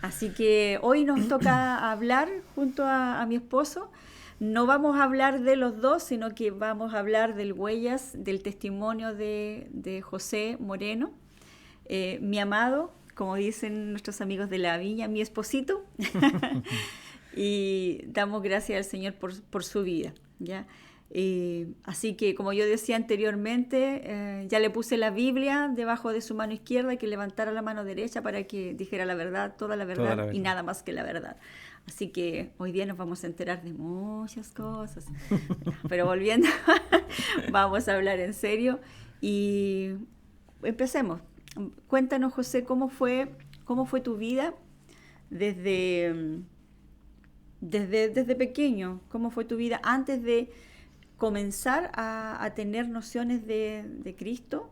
Así que hoy nos toca hablar junto a mi esposo. No vamos a hablar de los dos, sino que vamos a hablar del huellas, del testimonio de José Moreno, mi amado, como dicen nuestros amigos de la viña, mi esposito. Y damos gracias al Señor por su vida, ¿ya? Así que, como yo decía anteriormente, ya le puse la Biblia debajo de su mano izquierda, que levantara la mano derecha para que dijera la verdad, toda la Toda la verdad y verdad. nada más que la verdad. Así que hoy día nos vamos a enterar de muchas cosas. Pero volviendo, vamos a hablar en serio y empecemos. Cuéntanos, José, cómo fue tu vida desde, desde pequeño. ¿Cómo fue tu vida antes de comenzar a tener nociones de Cristo?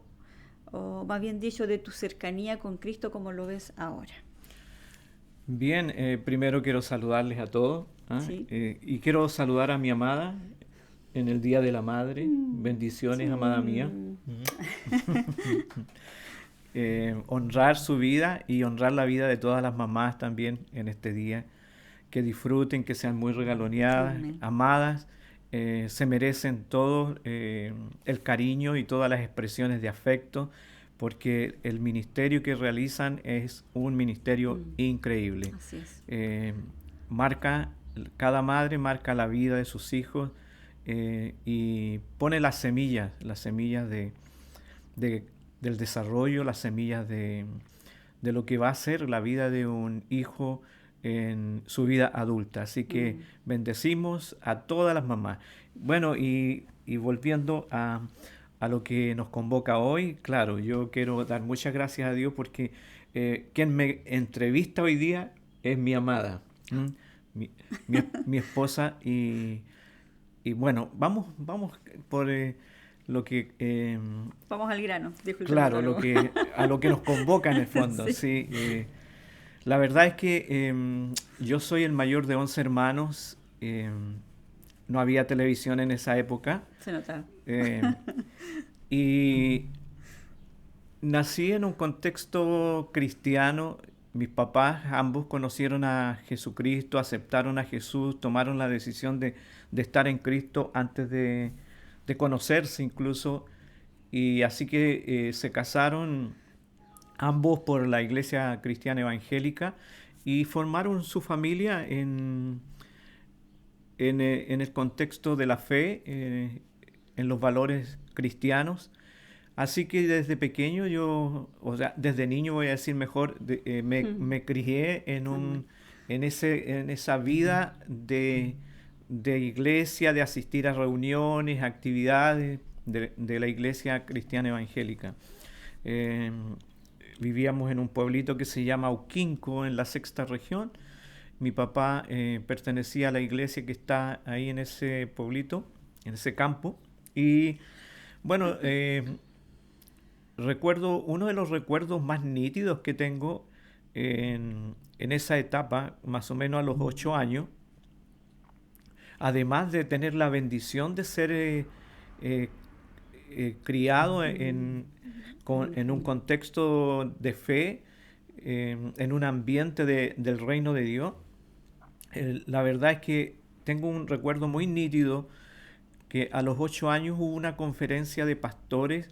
O más bien dicho, de tu cercanía con Cristo como lo ves ahora. Bien, primero quiero saludarles a todos, ¿ah? ¿Sí? Y quiero saludar a mi amada en el Día de la Madre. Bendiciones, amada mía. Sí. Honrar su vida y honrar la vida de todas las mamás también en este día. Que disfruten, que sean muy regaloneadas, Amén. amadas. Se merecen todo el cariño y todas las expresiones de afecto, porque el ministerio que realizan es un ministerio Mm, increíble. así es. Eh, marca, cada madre marca la vida de sus hijos y pone las semillas de- del desarrollo, las semillas de lo que va a ser la vida de un hijo en su vida adulta. Así que Mm, bendecimos a todas las mamás. Bueno, y volviendo a lo que nos convoca hoy, claro, yo quiero dar muchas gracias a Dios porque quien me entrevista hoy día es mi amada, ¿m? mi, mi esposa y bueno, vamos por lo que Vamos al grano, dijo el claro, dermatólogo. a lo que nos convoca en el fondo, Sí, sí. La verdad es que yo soy el mayor de 11 hermanos. No había televisión en esa época. se nota. em, y nací en un contexto cristiano. Mis papás ambos conocieron a Jesucristo, aceptaron a Jesús, tomaron la decisión de estar en Cristo antes de conocerse incluso. Y así que se casaron ambos por la Iglesia Cristiana Evangélica y formaron su familia en el contexto de la fe, en los valores cristianos. Así que desde pequeño yo, o sea, desde niño voy a decir mejor, me crié Amén. en esa vida de iglesia, de asistir a reuniones, actividades de la Iglesia Cristiana Evangélica. Eh, Vivíamos en un pueblito que se llama Uquinco, en la sexta región. Mi papá pertenecía a la iglesia que está ahí en ese pueblito, en ese campo. Y bueno, recuerdo, uno de los recuerdos más nítidos que tengo en esa etapa, más o menos a los 8 años, además de tener la bendición de ser eh, criado en un contexto de fe, en un ambiente del reino de Dios, la verdad es que tengo un recuerdo muy nítido que a los 8 años hubo una conferencia de pastores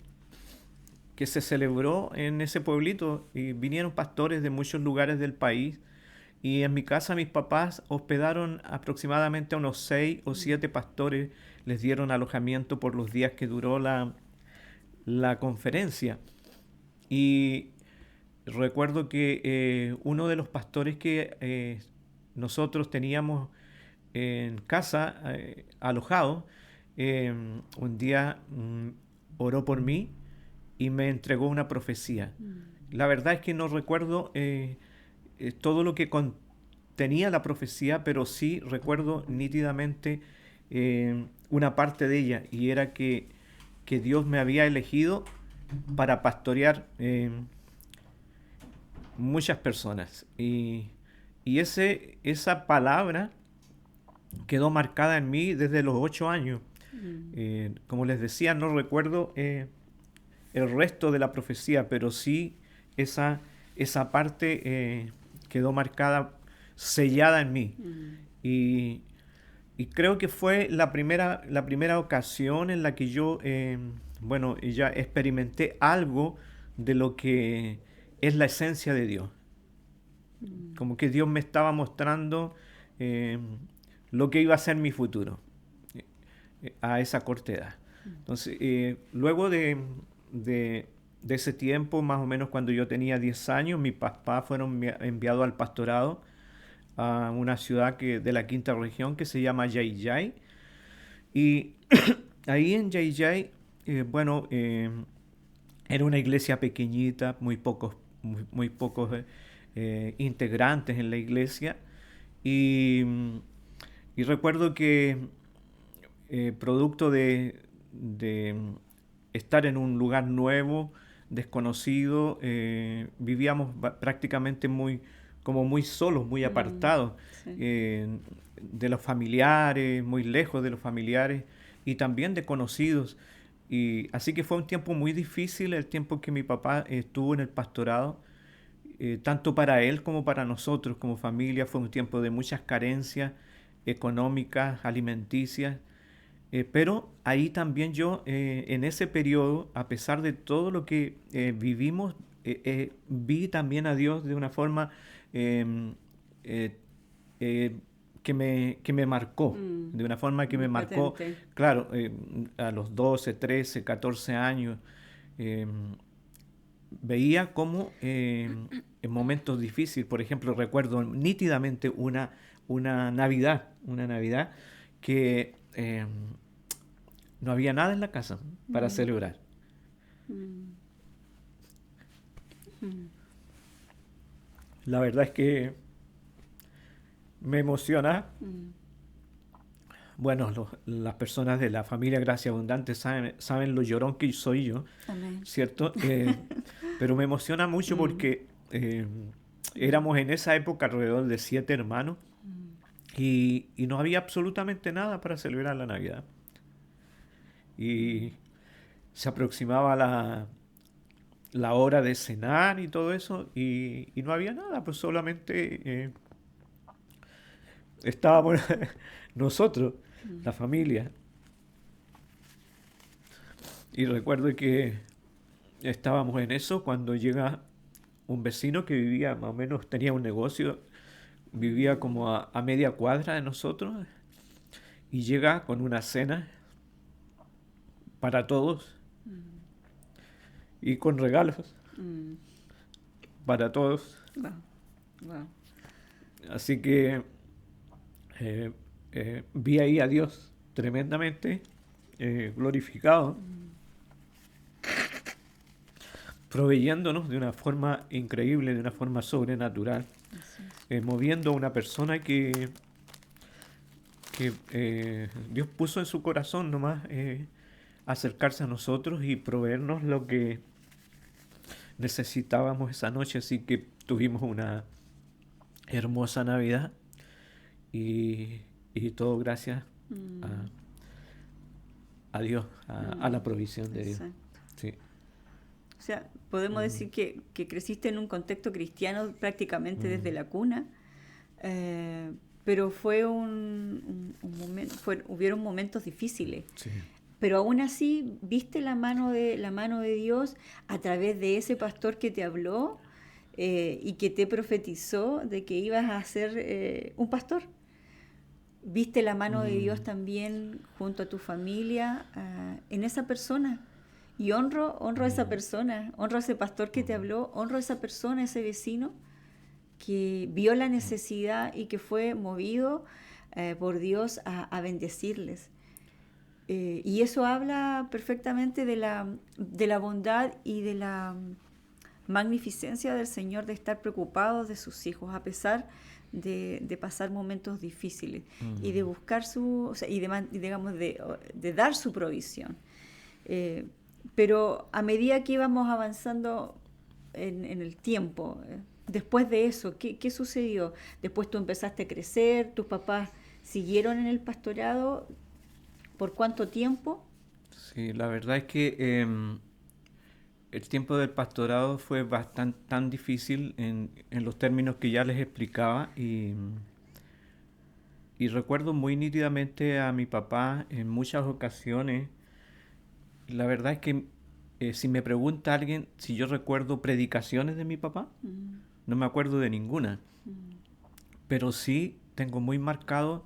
que se celebró en ese pueblito y vinieron pastores de muchos lugares del país y en mi casa mis papás hospedaron aproximadamente a unos 6 o 7 pastores, les dieron alojamiento por los días que duró la conferencia. Y recuerdo que uno de los pastores que nosotros teníamos en casa alojado, eh, un día oró por mí y me entregó una profecía. La verdad es que no recuerdo todo lo que contenía la profecía, pero sí recuerdo nítidamente una parte de ella y era que Dios me había elegido para pastorear muchas personas. Y esa palabra quedó marcada en mí desde los 8 años. Mm, Como les decía, no recuerdo el resto de la profecía, pero sí esa parte quedó marcada, sellada en mí. Y, y creo que fue la primera ocasión en la que yo, bueno, ya experimenté algo de lo que es la esencia de Dios. Como que Dios me estaba mostrando eh, lo que iba a ser mi futuro a esa corta edad. Entonces, luego de ese tiempo, más o menos cuando yo tenía 10 años, mis papás fueron enviados al pastorado a una ciudad de la quinta región que se llama Yayay. Y ahí en Yayay, bueno, era una iglesia pequeñita, muy pocos integrantes en la iglesia. Y, y recuerdo que producto de estar en un lugar nuevo, desconocido, vivíamos prácticamente como muy solos, muy apartados Sí. de los familiares, muy lejos de los familiares y también de conocidos. Y así que fue un tiempo muy difícil el tiempo que mi papá estuvo en el pastorado, tanto para él como para nosotros como familia. Fue un tiempo de muchas carencias económicas, alimenticias. Pero ahí también yo, en ese periodo, a pesar de todo lo que vivimos, vi también a Dios de una forma em, eh, que me marcó, de una forma que Muy me marcó, patente. claro, a los 12, 13, 14 años, em, veía cómo en momentos difíciles, por ejemplo, recuerdo nítidamente una Navidad que no había nada en la casa para Mm, celebrar. mm, mm, La verdad es que me emociona. mm. Bueno, las personas de la familia Gracia Abundante saben lo llorón que soy yo, Amén. ¿cierto? Pero me emociona mucho Mm, porque éramos en esa época alrededor de 7 hermanos y no había absolutamente nada para celebrar la Navidad. Y se aproximaba la hora de cenar y todo eso y no había nada, pues solamente estábamos nosotros, la familia. Y recuerdo que estábamos en eso cuando llega un vecino que vivía más o menos, tenía un negocio, vivía como a media cuadra de nosotros y llega con una cena para todos y con regalos mm. para todos. Wow, wow. Así que vi ahí a Dios tremendamente glorificado, proveyéndonos de una forma increíble, de una forma sobrenatural, Así es. moviendo a una persona que Dios puso en su corazón nomás acercarse a nosotros y proveernos lo que necesitábamos esa noche. Así que tuvimos una hermosa Navidad y todo gracias Mm, a, a Dios, a la provisión de Dios. exacto. Sí. O sea, podemos decir que creciste en un contexto cristiano prácticamente desde Mm, la cuna, pero fue un momento, hubieron momentos difíciles. sí. Pero aún así, viste la mano de Dios a través de ese pastor que te habló y que te profetizó de que ibas a ser un pastor. Viste la mano de Dios Mm, también junto a tu familia en esa persona. Y honro a esa mm, persona, honro a ese pastor que te mm, habló, honro a esa persona, ese vecino que vio la necesidad y que fue movido por Dios a bendecirles. Y eso habla perfectamente de la bondad y de la magnificencia del Señor de estar preocupados de sus hijos, a pesar de pasar momentos difíciles y de mm, buscar o sea, digamos, de dar su provisión. Eh, pero a medida que íbamos avanzando en el tiempo, después de eso, ¿qué sucedió? Después tú empezaste a crecer, tus papás siguieron en el pastorado, ¿por cuánto tiempo? sí, la verdad es que el tiempo del pastorado fue bastante tan difícil en los términos que ya les explicaba y recuerdo muy nítidamente a mi papá en muchas ocasiones. La verdad es que si me pregunta alguien si yo recuerdo predicaciones de mi papá, Mm, no me acuerdo de ninguna, mm, pero sí tengo muy marcado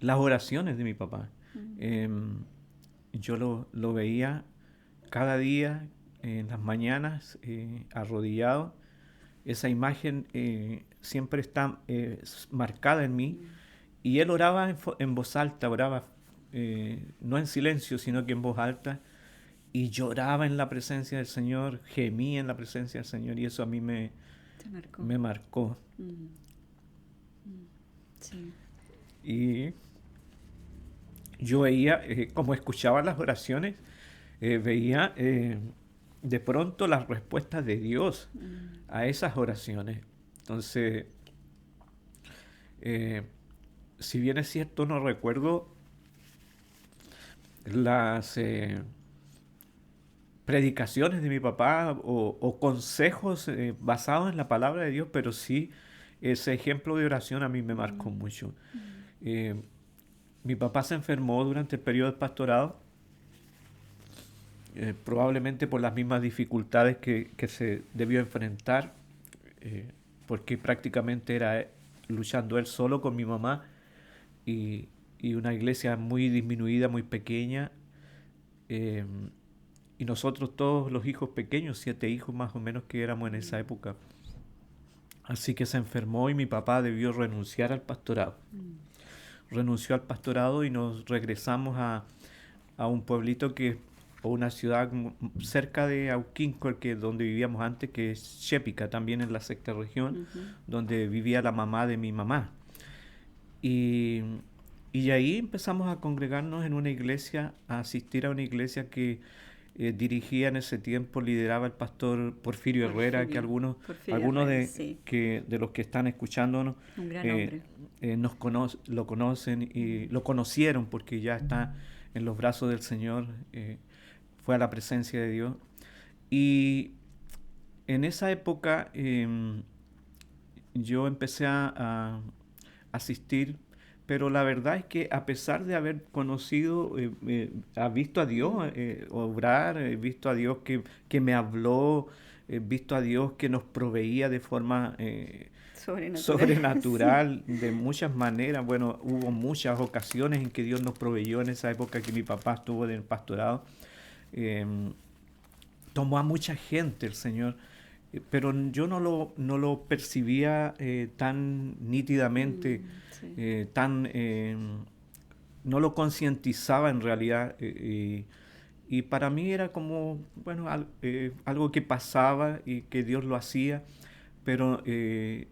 las oraciones de mi papá. mm, Em, yo lo veía cada día en las mañanas arrodillado. Esa imagen siempre está marcada en mí. mm. Y él oraba en voz alta, oraba no en silencio, sino que en voz alta. Y lloraba en la presencia del Señor, gemía en la presencia del Señor. Y eso a mí Te marcó. me marcó. Mm, mm, sí. Y yo veía, como escuchaba las oraciones, veía de pronto las respuestas de Dios Mm, a esas oraciones. Entonces, eh, si bien es cierto, no recuerdo las predicaciones de mi papá o consejos basados en la palabra de Dios, pero sí ese ejemplo de oración a mí me marcó mm, mucho. mm, Eh, Mi papá se enfermó durante el periodo del pastorado, probablemente por las mismas dificultades que se debió enfrentar, eh, porque prácticamente era luchando él solo con mi mamá y, y una iglesia muy disminuida, muy pequeña, eh, y nosotros todos los hijos pequeños, 7 hijos más o menos que éramos en esa mm, época. Así que se enfermó y mi papá debió renunciar al pastorado. mm, Renunció al pastorado y nos regresamos a un pueblito o una ciudad cerca de Auquinco, donde vivíamos antes, que es Chépica, también en la sexta región, ujú, donde vivía la mamá de mi mamá. Y, y ahí empezamos a congregarnos en una iglesia, a asistir a una iglesia que dirigía en ese tiempo, lideraba el pastor Porfirio Herrera, que Porfirio. Porfirio algunos Herrera, sí. de los que están escuchándonos Un gran eh, hombre. lo conocen y Mm, lo conocieron porque ya está en los brazos del Señor, fue a la presencia de Dios. Y en esa época yo empecé a asistir, pero la verdad es que a pesar de haber conocido, ha visto a Dios mm. obrar, he visto a Dios que me habló, he visto a Dios que nos proveía de forma Sobrenatural. Sí. sobrenatural, de muchas maneras. Bueno, hubo muchas ocasiones en que Dios nos proveyó en esa época que mi papá estuvo en el pastorado. Em, Tomó a mucha gente el Señor, pero yo no lo percibía tan nítidamente, Mm, sí. tan, no lo concientizaba en realidad. Y para mí era como, bueno, algo que pasaba y que Dios lo hacía, pero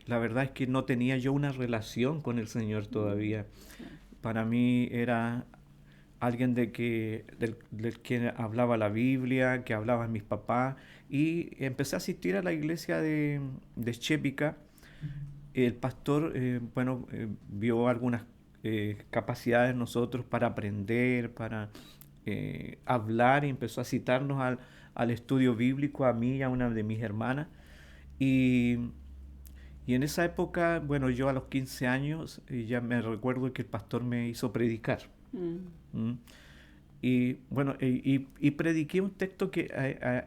la verdad es que no tenía yo una relación con el Señor Mm, todavía. claro. Para mí era alguien del que hablaba la Biblia, que hablaban mis papás, y empecé a asistir a la iglesia de Chépica. El pastor, bueno, vio algunas capacidades en nosotros para aprender, para hablar, y empezó a citarnos al estudio bíblico, a mí y a una de mis hermanas. Y, y en esa época, bueno, yo a los 15 años, ya me recuerdo que el pastor me hizo predicar. Mm, ¿Mm? Y bueno, y prediqué un texto que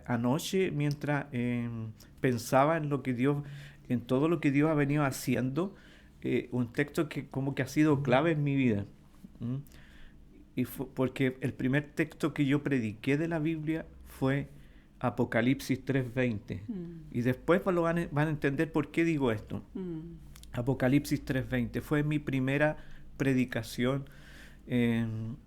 anoche, mientras pensaba en lo que Dios, en todo lo que Dios ha venido haciendo, un texto que como que ha sido clave en mi vida. ¿Mm? Y porque el primer texto que yo prediqué de la Biblia fue Apocalipsis 3:20. mm, Y después van a entender por qué digo esto. mm, Apocalipsis 3:20 fue mi primera predicación en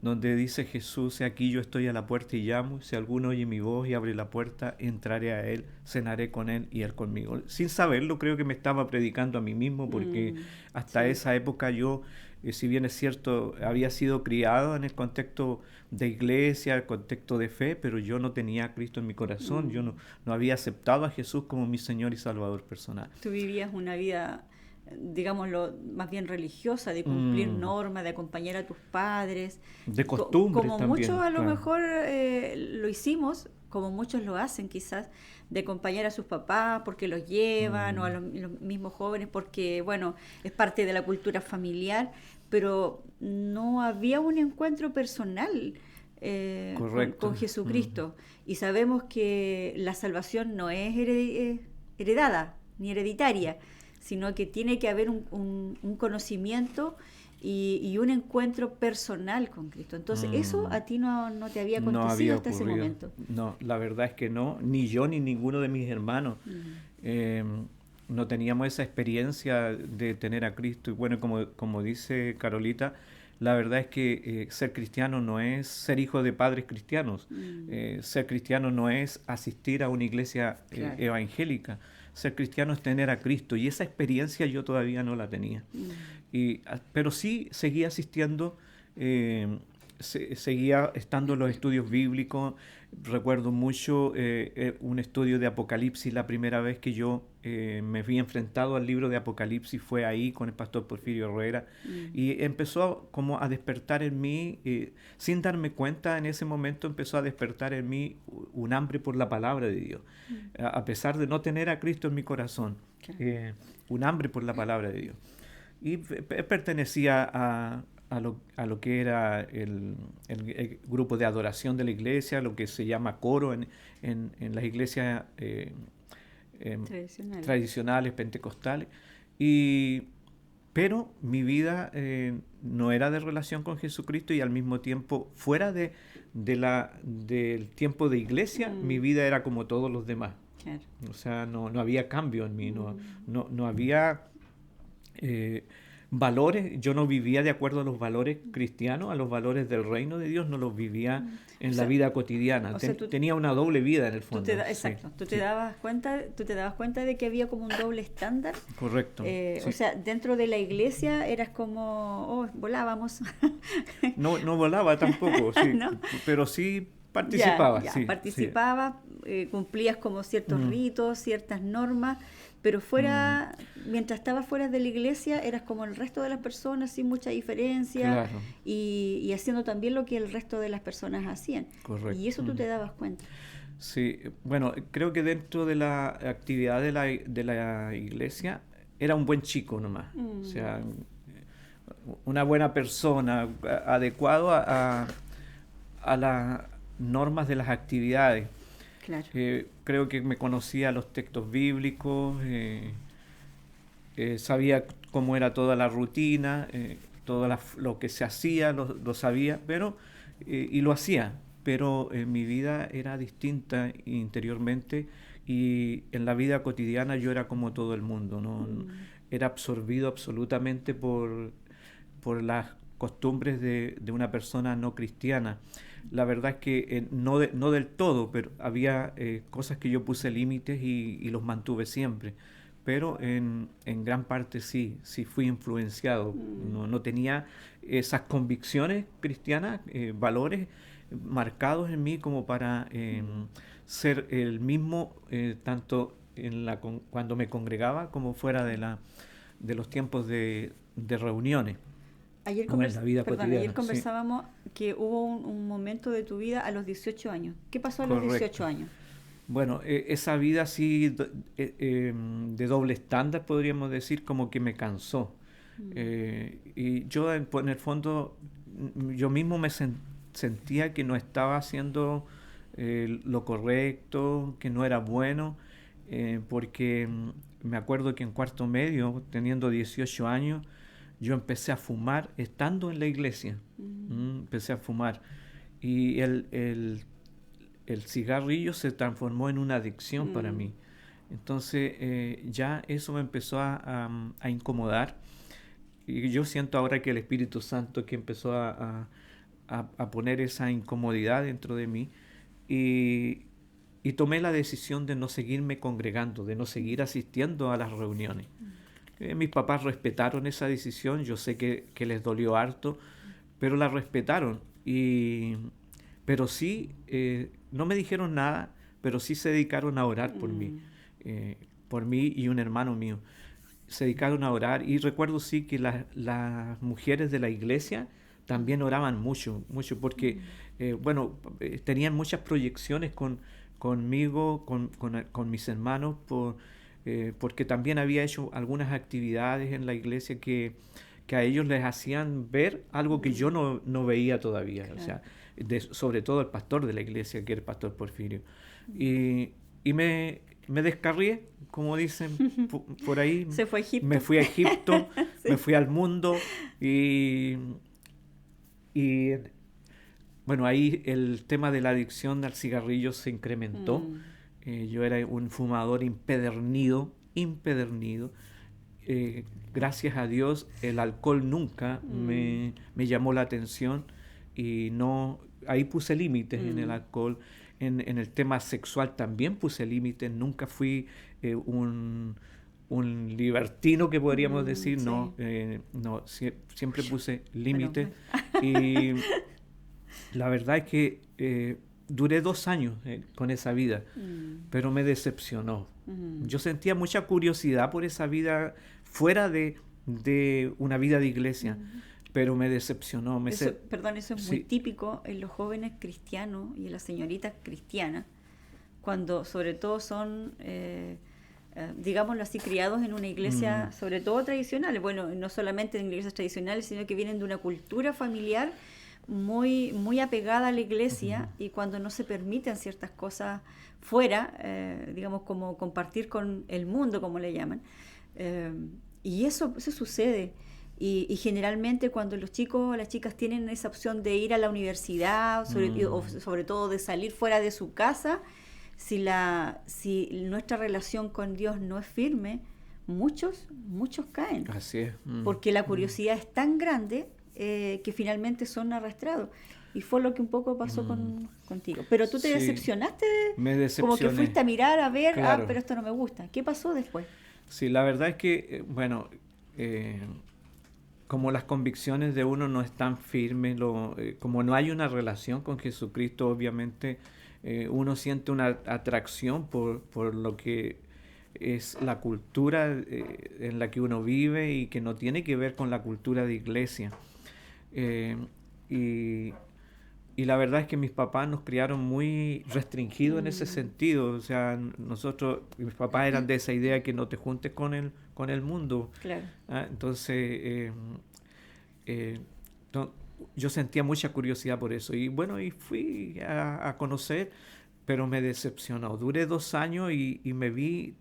donde dice Jesús: "He aquí yo estoy a la puerta y llamo, si alguno oye mi voz y abre la puerta, entraré a él, cenaré con él y él conmigo". Sin saberlo, creo que me estaba predicando a mí mismo, porque mm, hasta sí. esa época yo, si bien es cierto, había sido criado en el contexto de iglesia, el contexto de fe, pero yo no tenía a Cristo en mi corazón, yo Mm. no había aceptado a Jesús como mi Señor y Salvador personal. Tú vivías una vida, digámoslo, más bien religiosa, de cumplir Mm, normas, de acompañar a tus padres. de costumbres Como muchos también, a lo claro. mejor lo hicimos, como muchos lo hacen quizás, de acompañar a sus papás porque los llevan, o a los mismos jóvenes porque, bueno, es parte de la cultura familiar, pero no había un encuentro personal con Correcto. Jesucristo. Y sabemos que la salvación no es heredada ni hereditaria, sino que tiene que haber un conocimiento y un encuentro personal con Cristo. Entonces, eso a ti no te había No acontecido había hasta ese ocurrido. momento. No, la verdad es que no, ni yo ni ninguno de mis hermanos. Eh, no teníamos esa experiencia de tener a Cristo. Y bueno, como dice Carolita, la verdad es que ser cristiano no es ser hijo de padres cristianos. Ser cristiano no es asistir a una iglesia Claro. evangélica. Ser cristiano es tener a Cristo. Y esa experiencia yo todavía no la tenía. Pero sí seguía asistiendo, seguía estando en los estudios bíblicos. Recuerdo mucho un estudio de Apocalipsis. La primera vez que yo me vi enfrentado al libro de Apocalipsis fue ahí con el pastor Porfirio Herrera. Y empezó como a despertar en mí, sin darme cuenta, en ese momento empezó a despertar en mí un hambre por la palabra de Dios. A pesar de no tener a Cristo en mi corazón, Claro. un hambre por la palabra de Dios. Y pertenecía a lo que era el grupo de adoración de la iglesia, lo que se llama coro en las iglesias Tradicional. tradicionales, pentecostales. Pero mi vida no era de relación con Jesucristo, y al mismo tiempo, fuera del tiempo de iglesia, mi vida era como todos los demás. Claro. O sea, no había cambio en mí, no había valores. Yo no vivía de acuerdo a los valores cristianos, a los valores del reino de Dios, no los vivía en O la sea, vida cotidiana. o sea, tú- Tenía una doble vida en el fondo. Sí, Exacto, tú te sí, dabas cuenta de que había como un doble estándar. correcto. O Sí. sea, dentro de la iglesia eras como, oh, volábamos. No volaba tampoco, sí, ¿No? pero sí participaba, Ya, sí, sí. participabas, cumplías como ciertos ritos, ciertas normas, pero fuera, mientras estabas fuera de la iglesia, eras como el resto de las personas, sin mucha diferencia, Claro. y haciendo también lo que el resto de las personas hacían. Correcto. Y eso tú te dabas cuenta. Sí, bueno, creo que dentro de la actividad de la iglesia era un buen chico nomás. O sea, una buena persona, adecuado a las normas de las actividades. Claro. Creo que me conocía los textos bíblicos, sabía cómo era toda la rutina, lo que se hacía, lo sabía, y lo hacía, pero mi vida era distinta interiormente, y en la vida cotidiana yo era como todo el mundo, ¿no? Era absorbido absolutamente por las costumbres de una persona no cristiana. La verdad es que no del todo, pero había cosas que yo puse límites y los mantuve siempre. Pero en gran parte sí fui influenciado. No tenía esas convicciones cristianas, valores marcados en mí como para ser el mismo, tanto cuando me congregaba como fuera de los tiempos de reuniones. Ayer, O en la vida ayer cotidiana, sí. conversábamos que hubo un momento de tu vida a los 18 años. ¿Qué pasó a los Correcto. 18 años? Bueno, esa vida así de doble estándar, podríamos decir, como que me cansó. Y yo en el fondo, yo mismo me sentía que no estaba haciendo lo correcto, que no era bueno, porque me acuerdo que en cuarto medio, teniendo 18 años, yo empecé a fumar estando en la iglesia. Empecé a fumar. Y el cigarrillo se transformó en una adicción para mí. Entonces ya eso me empezó a incomodar. Y yo siento ahora que el Espíritu Santo que empezó a poner esa incomodidad dentro de mí. Y tomé la decisión de no seguirme congregando, de no seguir asistiendo a las reuniones. Mis papás respetaron esa decisión, yo sé que les dolió harto, pero la respetaron. Pero sí, no me dijeron nada, pero sí se dedicaron a orar por mí y un hermano mío. Se dedicaron a orar, y recuerdo sí que las mujeres de la iglesia también oraban mucho, mucho, porque tenían muchas proyecciones conmigo, con mis hermanos, porque también había hecho algunas actividades en la iglesia que a ellos les hacían ver algo que yo no veía todavía, o Claro. sea, sobre todo el pastor de la iglesia, que era el pastor Porfirio. Y me descarrié, como dicen por ahí, Se fue a Egipto. me fui a Egipto, Sí. me fui al mundo y bueno, ahí el tema de la adicción al cigarrillo se incrementó. Mm, Yo era un fumador impedernido. Gracias a Dios, el alcohol nunca mm, me llamó la atención y no, ahí puse límites en el mm. alcohol. En el tema sexual también puse límites. Nunca fui un libertino, que podríamos decir. Sí. No, siempre puse Menos límites. mal. Y la verdad es que duré 2 años con esa vida, Mm, pero me decepcionó. mm. Yo sentía mucha curiosidad por esa vida fuera de una vida de iglesia, Mm. pero me decepcionó. Eso, perdón, eso es muy Sí. típico en los jóvenes cristianos y en las señoritas cristianas, cuando sobre todo son, digámoslo así, criados en una iglesia, Mm, sobre todo tradicional. Bueno, no solamente en iglesias tradicionales, sino que vienen de una cultura familiar muy, muy apegada a la iglesia, y cuando no se permiten ciertas cosas fuera, digamos, como compartir con el mundo, como le llaman, eh, y eso sucede. Y generalmente cuando los chicos o las chicas tienen esa opción de ir a la universidad, o mm, sobre todo de salir fuera de su casa, si nuestra relación con Dios no es firme, muchos caen, así es. porque la curiosidad es tan grande, que finalmente son arrastrados. Y fue lo que un poco pasó contigo. Pero tú te Sí, decepcionaste, me como que decepcioné, fuiste a mirar, a ver, claro. pero esto no me gusta. ¿Qué pasó después? Sí, la verdad es que, bueno, eh, como las convicciones de uno no están firmes, como no hay una relación con Jesucristo, obviamente uno siente una atracción por lo que es la cultura en la que uno vive y que no tiene que ver con la cultura de iglesia. Eh, y, y la verdad es que mis papás nos criaron muy restringidos en ese Mm, sentido. O sea, mis papás eran de esa idea que no te juntes con el mundo. claro. Entonces, eh, no- yo sentía mucha curiosidad por eso. Y bueno, y fui a conocer, pero me decepcionó. Duré 2 años y me vi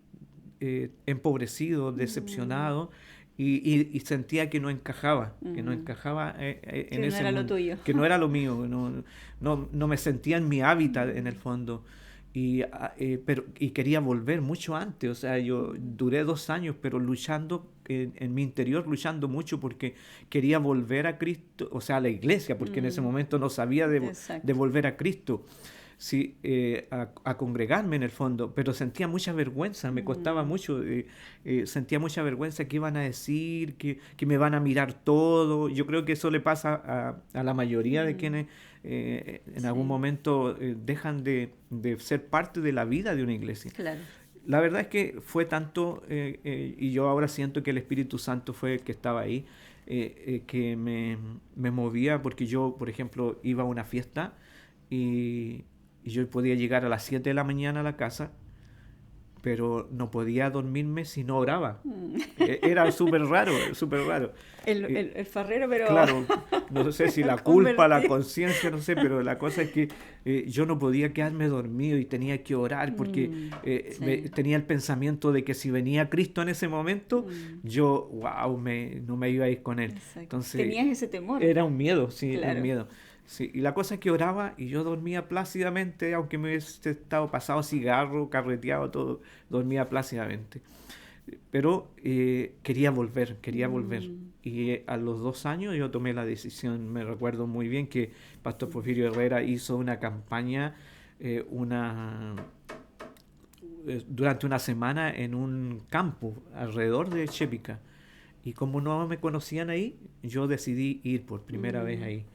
empobrecido, Mm, decepcionado, y sentía que no mm. encajaba en Que no ese era lo mundo, tuyo. que no era lo mío, no me sentía en mi hábitat en el Mm, fondo. Y quería volver mucho antes. O sea, yo mm. duré 2 años, pero luchando en mi interior, luchando mucho porque quería volver a Cristo, o sea, a la iglesia, porque en ese Mm, momento no sabía de exacto. volver a Cristo, sí, a congregarme en el fondo, pero sentía mucha vergüenza, me costaba Mm, mucho, sentía mucha vergüenza. ¿Qué iban a decir? Que me van a mirar todo. Yo creo que eso le pasa a la mayoría de mm. quienes en algún Sí, momento dejan de ser parte de la vida de una iglesia. claro. La verdad es que fue tanto, y yo ahora siento que el Espíritu Santo fue el que estaba ahí, que me movía, porque yo, por ejemplo, iba a una fiesta y, y yo podía llegar a las 7 de la mañana a la casa, pero no podía dormirme si no oraba. Mm. Era súper raro, súper raro. Eh, El farrero, pero Claro, no sé si la culpa, la convertido. conciencia, no sé, pero la cosa es que yo no podía quedarme dormido y tenía que orar porque Mm, sí. tenía el pensamiento de que si venía Cristo en ese momento, Mm, yo, wow, no me iba a ir con Él. exacto. Entonces, Tenías ese temor, era un miedo, sí, un claro. miedo. Sí, y la cosa es que oraba y yo dormía plácidamente, aunque me hubiese estado pasado cigarro, carreteado, todo, dormía plácidamente. Pero quería volver, quería volver. Mm, Y a los 2 años yo tomé la decisión. Me recuerdo muy bien que Pastor Porfirio Herrera hizo una campaña eh, una, durante una semana en un campo alrededor de Chepica. Y como no me conocían ahí, yo decidí ir por primera vez mm, ahí.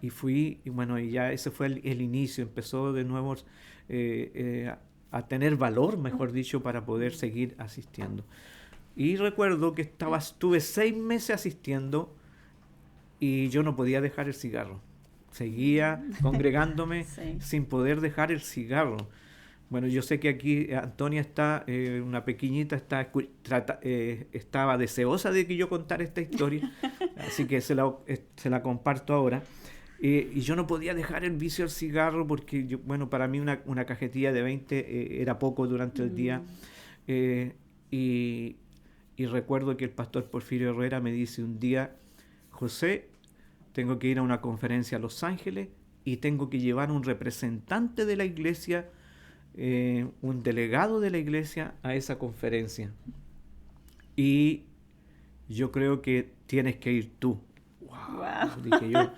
Y fui, y bueno, y ya ese fue el inicio. Empezó de nuevo a tener valor, mejor dicho, para poder mm. seguir asistiendo. Y recuerdo que estuve 6 meses asistiendo y yo no podía dejar el cigarro. Seguía Mm. congregándome Sí. sin poder dejar el cigarro. Bueno, yo sé que aquí Antonia está, una pequeñita, estaba deseosa de que yo contara esta historia, así que se la comparto ahora. Y yo no podía dejar el vicio del cigarro porque, bueno, para mí una cajetilla de 20 era poco durante el día. Mm, eh, y, y recuerdo que el pastor Porfirio Herrera me dice un día, José, tengo que ir a una conferencia a Los Ángeles y tengo que llevar un representante de la iglesia, un delegado de la iglesia a esa conferencia. Y yo creo que tienes que ir tú. wow, ¡Wow! Dije yo.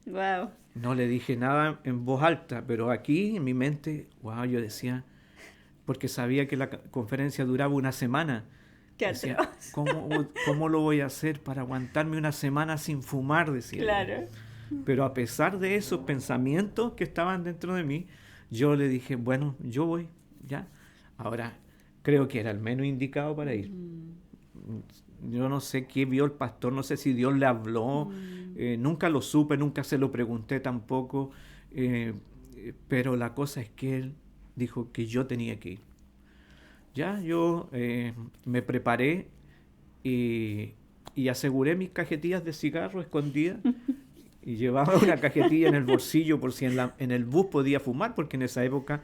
wow, No le dije nada en voz alta, pero aquí en mi mente, wow, yo decía, porque sabía que la conferencia duraba una semana. qué Decía, atroz. ¿cómo lo voy a hacer para aguantarme una semana sin fumar? Decía yo. Claro. Pero a pesar de esos pensamientos que estaban dentro de mí, yo le dije, bueno, yo voy, ya. Ahora, creo que era el menos indicado para ir. Mm, Yo no sé qué vio el pastor, no sé si Dios le habló, mm, nunca lo supe, nunca se lo pregunté tampoco, pero la cosa es que él dijo que yo tenía que ir. Ya yo me preparé y, y aseguré mis cajetillas de cigarro escondidas y llevaba una cajetilla en el bolsillo por si en el bus podía fumar, porque en esa época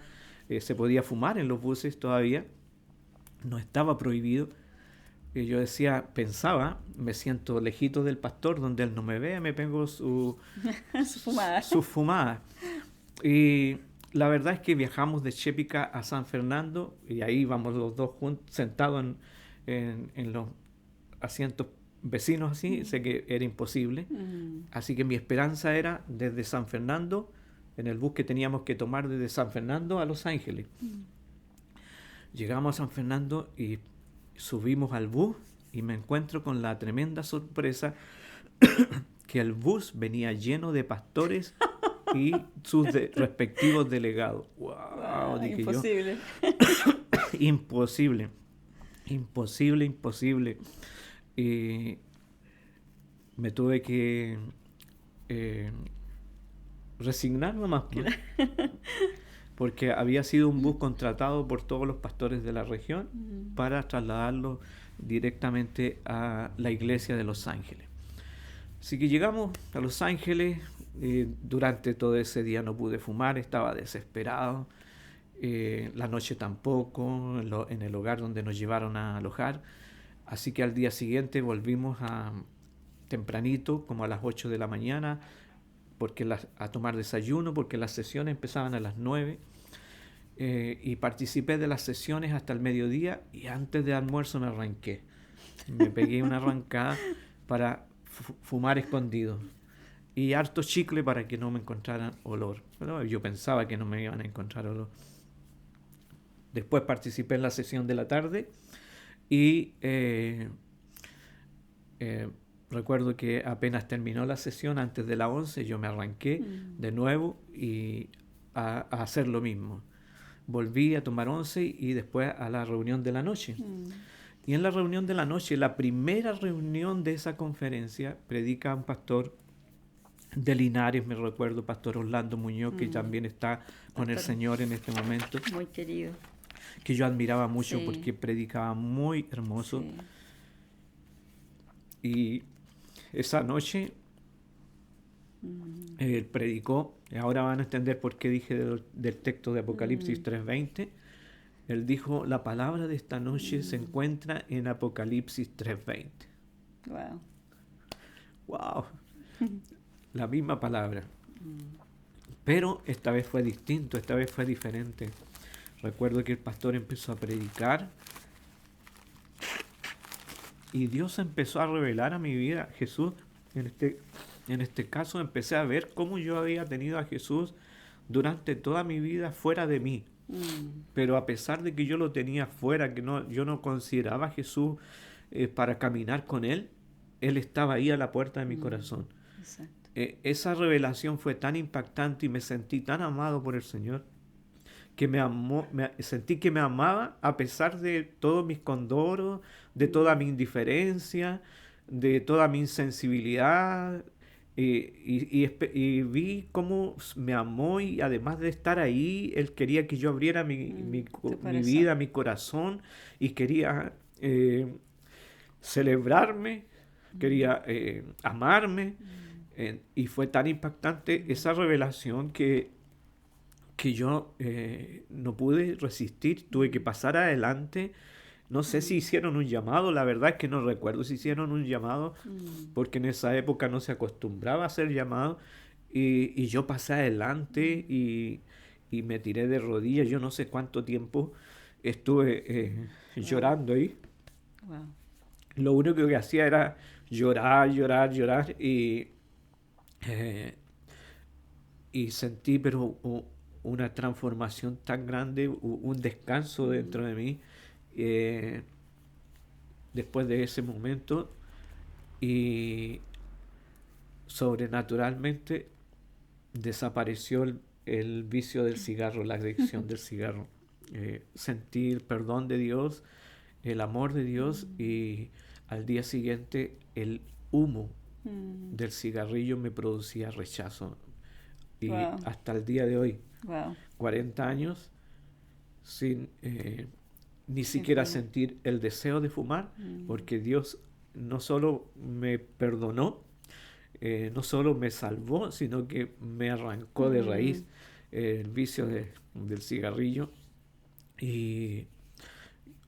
se podía fumar en los buses todavía, no estaba prohibido. Y yo decía, pensaba, me siento lejito del pastor, donde él no me vea, me pego su fumada. su fumada. Y la verdad es que viajamos de Chépica a San Fernando y ahí íbamos los dos juntos, sentados en los asientos vecinos así, sé que era imposible. Mm, Así que mi esperanza era desde San Fernando, en el bus que teníamos que tomar desde San Fernando a Los Ángeles. mm. Llegamos a San Fernando y subimos al bus y me encuentro con la tremenda sorpresa que el bus venía lleno de pastores y sus respectivos delegados. ¡Wow! Ah, Dije yo, imposible. imposible, imposible, imposible. Y me tuve que eh, resignar nomás, pues, porque había sido un bus contratado por todos los pastores de la región Mm, para trasladarlo directamente a la iglesia de Los Ángeles. Así que llegamos a Los Ángeles, durante todo ese día no pude fumar, estaba desesperado, la noche tampoco, en el hogar donde nos llevaron a alojar, así que al día siguiente volvimos tempranito, como a las 8 de la mañana, a tomar desayuno, porque las sesiones empezaban a las 9. Y participé de las sesiones hasta el mediodía y antes de almuerzo me arranqué. Me pegué una arrancada para fumar escondido. Y harto chicle para que no me encontraran olor. Pero yo pensaba que no me iban a encontrar olor. Después participé en la sesión de la tarde y eh, recuerdo que apenas terminó la sesión, antes de las 11, yo me arranqué mm, de nuevo y a hacer lo mismo. Volví a tomar 11 y después a la reunión de la noche. mm, Y en la reunión de la noche, la primera reunión de esa conferencia, predica un pastor de Linares, me recuerdo, pastor Orlando Muñoz, que mm. también está con el Pastor, Señor en este momento, muy querido. que yo admiraba mucho Sí, porque predicaba muy hermoso. sí. Y esa noche Mm, él predicó, y ahora van a entender por qué dije del texto de Apocalipsis mm, 3:20. Él dijo, la palabra de esta noche se mm. encuentra en Apocalipsis 3:20. Wow. ¡Wow! La misma palabra. Mm, Pero esta vez fue distinto, esta vez fue diferente. Recuerdo que el pastor empezó a predicar y Dios empezó a revelar a mi vida. Jesús, en este caso, empecé a ver cómo yo había tenido a Jesús durante toda mi vida fuera de mí. mm, Pero a pesar de que yo lo tenía fuera, que yo no consideraba a Jesús para caminar con Él, Él estaba ahí a la puerta de mi mm. corazón. Exacto. Esa revelación fue tan impactante y me sentí tan amado por el Señor que sentí que me amaba a pesar de todos mis condoros, de toda Mm, mi indiferencia, de toda mi insensibilidad. Y vi cómo me amó y además de estar ahí, Él quería que yo abriera Tu mi corazón. vida, mi corazón y quería celebrarme, quería amarme. Y fue tan impactante esa revelación que yo no pude resistir, tuve que pasar adelante. No sé si hicieron un llamado, la verdad es que no recuerdo si hicieron un llamado, porque en esa época no se acostumbraba a hacer llamado, y yo pasé adelante y me tiré de rodillas, yo no sé cuánto tiempo estuve Wow, llorando ahí. wow. Lo único que hacía era llorar, llorar, llorar, eh, y sentí pero una transformación tan grande, un descanso dentro de mí eh, después de ese momento, y sobrenaturalmente desapareció el vicio del cigarro, la adicción del cigarro. Sentí el perdón de Dios, el amor de Dios, y al día siguiente el humo del cigarrillo me producía rechazo. Y Wow, hasta el día de hoy, wow. 40 años, sin ni Sin siquiera fumar. sentir el deseo de fumar, porque Dios no solo me perdonó, no solo me salvó, sino que me arrancó de Mm, raíz el vicio del cigarrillo. Y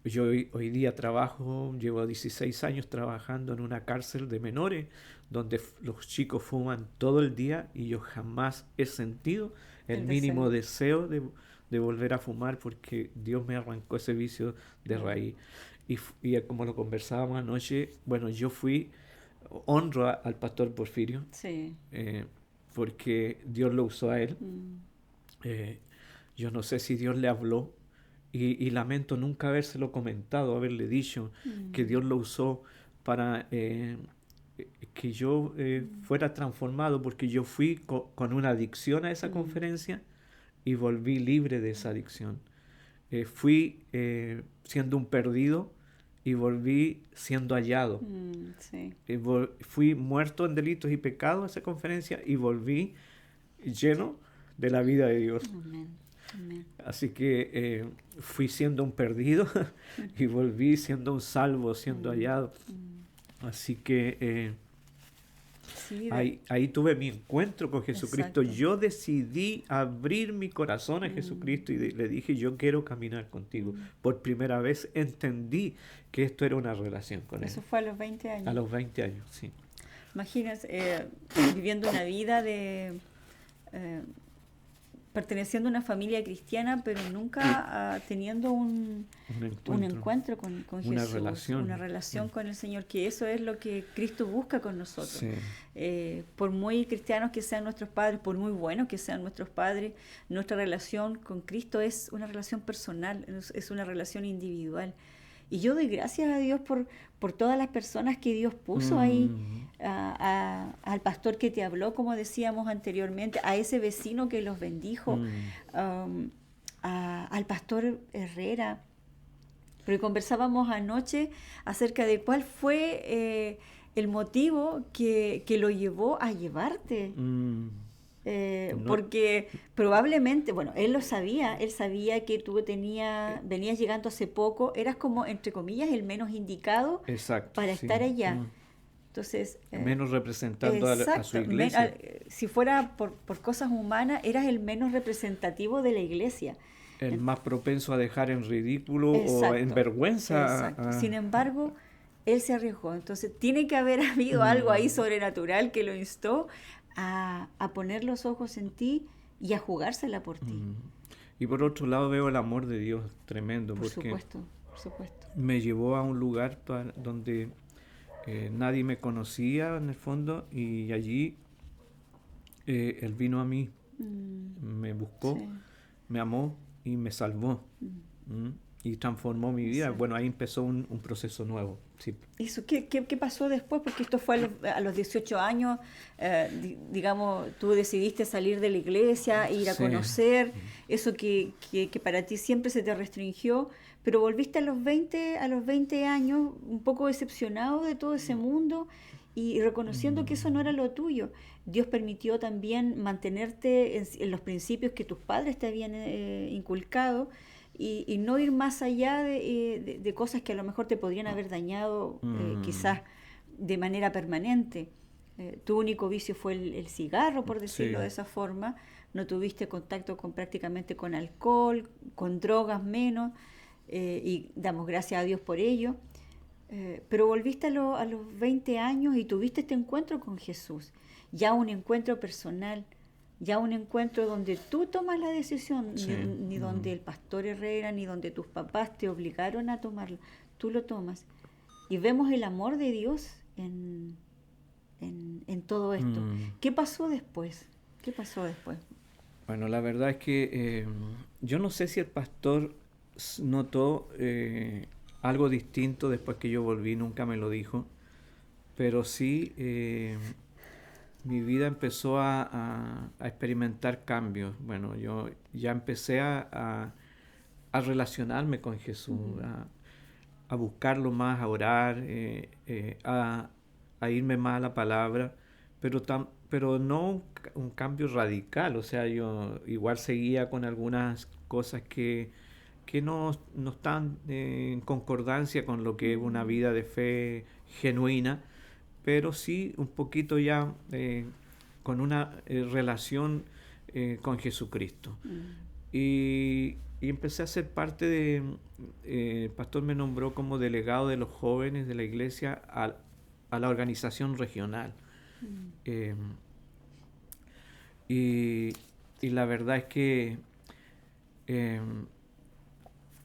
yo hoy día trabajo, llevo 16 años trabajando en una cárcel de menores, donde los chicos fuman todo el día y yo jamás he sentido el el mínimo deseo. deseo de volver a fumar porque Dios me arrancó ese vicio de Wow. raíz. Y como lo conversábamos anoche, bueno, yo honro al pastor Porfirio, Sí. eh, porque Dios lo usó a él. Mm, Eh, yo no sé si Dios le habló y lamento nunca habérselo comentado, haberle dicho que mm, Dios lo usó para que yo fuera transformado, porque yo fui con una adicción a esa mm, conferencia y volví libre de esa adicción. Fui siendo un perdido y volví siendo hallado. sí. Fui muerto en delitos y pecados a esa conferencia y volví lleno de la vida de Dios. Amén. Amén. Así que fui siendo un perdido y volví siendo un salvo, siendo Mm, hallado. mm. Así que Sí, ahí tuve mi encuentro con Jesucristo. exacto. Yo decidí abrir mi corazón a Mm, Jesucristo y le dije, yo quiero caminar contigo. mm. Por primera vez entendí que esto era una relación con Él. Eso fue a los 20 A años. los 20 años, sí. Imagínense, viviendo una vida de eh, perteneciendo a una familia cristiana, pero nunca teniendo Un un encuentro, encuentro con una Jesús, una relación. relación con el Señor, que eso es lo que Cristo busca con nosotros. Sí. Por muy cristianos que sean nuestros padres, por muy buenos que sean nuestros padres, nuestra relación con Cristo es una relación personal, es una relación individual. Y yo doy gracias a Dios por todas las personas que Dios puso ahí, Mm, al pastor que te habló, como decíamos anteriormente, a ese vecino que los bendijo, mm, um, al pastor Herrera. Porque conversábamos anoche acerca de cuál fue el motivo que lo llevó a llevarte. mm. No, Porque probablemente, bueno, él lo sabía, él sabía que tú venías llegando hace poco, eras como, entre comillas, el menos indicado exacto, para sí. estar allá. Entonces, Menos representando a su exacto, iglesia. si fuera por cosas humanas, eras el menos representativo de la iglesia. El En- más propenso a dejar en ridículo o en exacto, vergüenza. exacto. Sin embargo, él se arriesgó. Entonces, tiene que haber habido algo ahí Mm, sobrenatural que lo instó a poner los ojos en ti y a jugársela por ti. mm. Y por otro lado veo el amor de Dios tremendo, Por porque supuesto, por supuesto. me llevó a un lugar donde nadie me conocía en el fondo, y allí Él vino a mí, Mm, me buscó, sí, me amó y me salvó. ¿Mm? Y transformó mi vida. Bueno, exacto. ahí empezó un proceso nuevo. Sí. Eso, ¿qué pasó después? Porque esto fue a los 18 años, digamos, tú decidiste salir de la iglesia, ir a Sí. conocer, eso que para ti siempre se te restringió, pero volviste a los 20 años un poco decepcionado de todo ese mundo y reconociendo que eso no era lo tuyo. Dios permitió también mantenerte en los principios que tus padres te habían inculcado y no ir más allá de cosas que a lo mejor te podrían haber dañado quizás de manera permanente. Tu único vicio fue el cigarro, por decirlo Sí. de esa forma. No tuviste contacto prácticamente con alcohol, con drogas menos, y damos gracias a Dios por ello. Pero volviste a los 20 años y tuviste este encuentro con Jesús, ya un encuentro personal, ya un encuentro donde tú tomas la decisión, Sí. ni donde el pastor Herrera, ni donde tus papás te obligaron a tomarlo, tú lo tomas. Y vemos el amor de Dios en todo esto. ¿Qué pasó después? ¿Qué pasó después? Bueno, la verdad es que yo no sé si el pastor notó algo distinto después que yo volví, nunca me lo dijo, pero sí mi vida empezó a experimentar cambios. Bueno, yo ya empecé a relacionarme con Jesús, a buscarlo más, a orar, a irme más a la palabra, pero no un cambio radical. O sea, yo igual seguía con algunas cosas que no están en concordancia con lo que es una vida de fe genuina, pero sí un poquito ya con una relación con Jesucristo. Y empecé a ser parte el pastor me nombró como delegado de los jóvenes de la iglesia a la organización regional. Eh, y, y la verdad es que eh,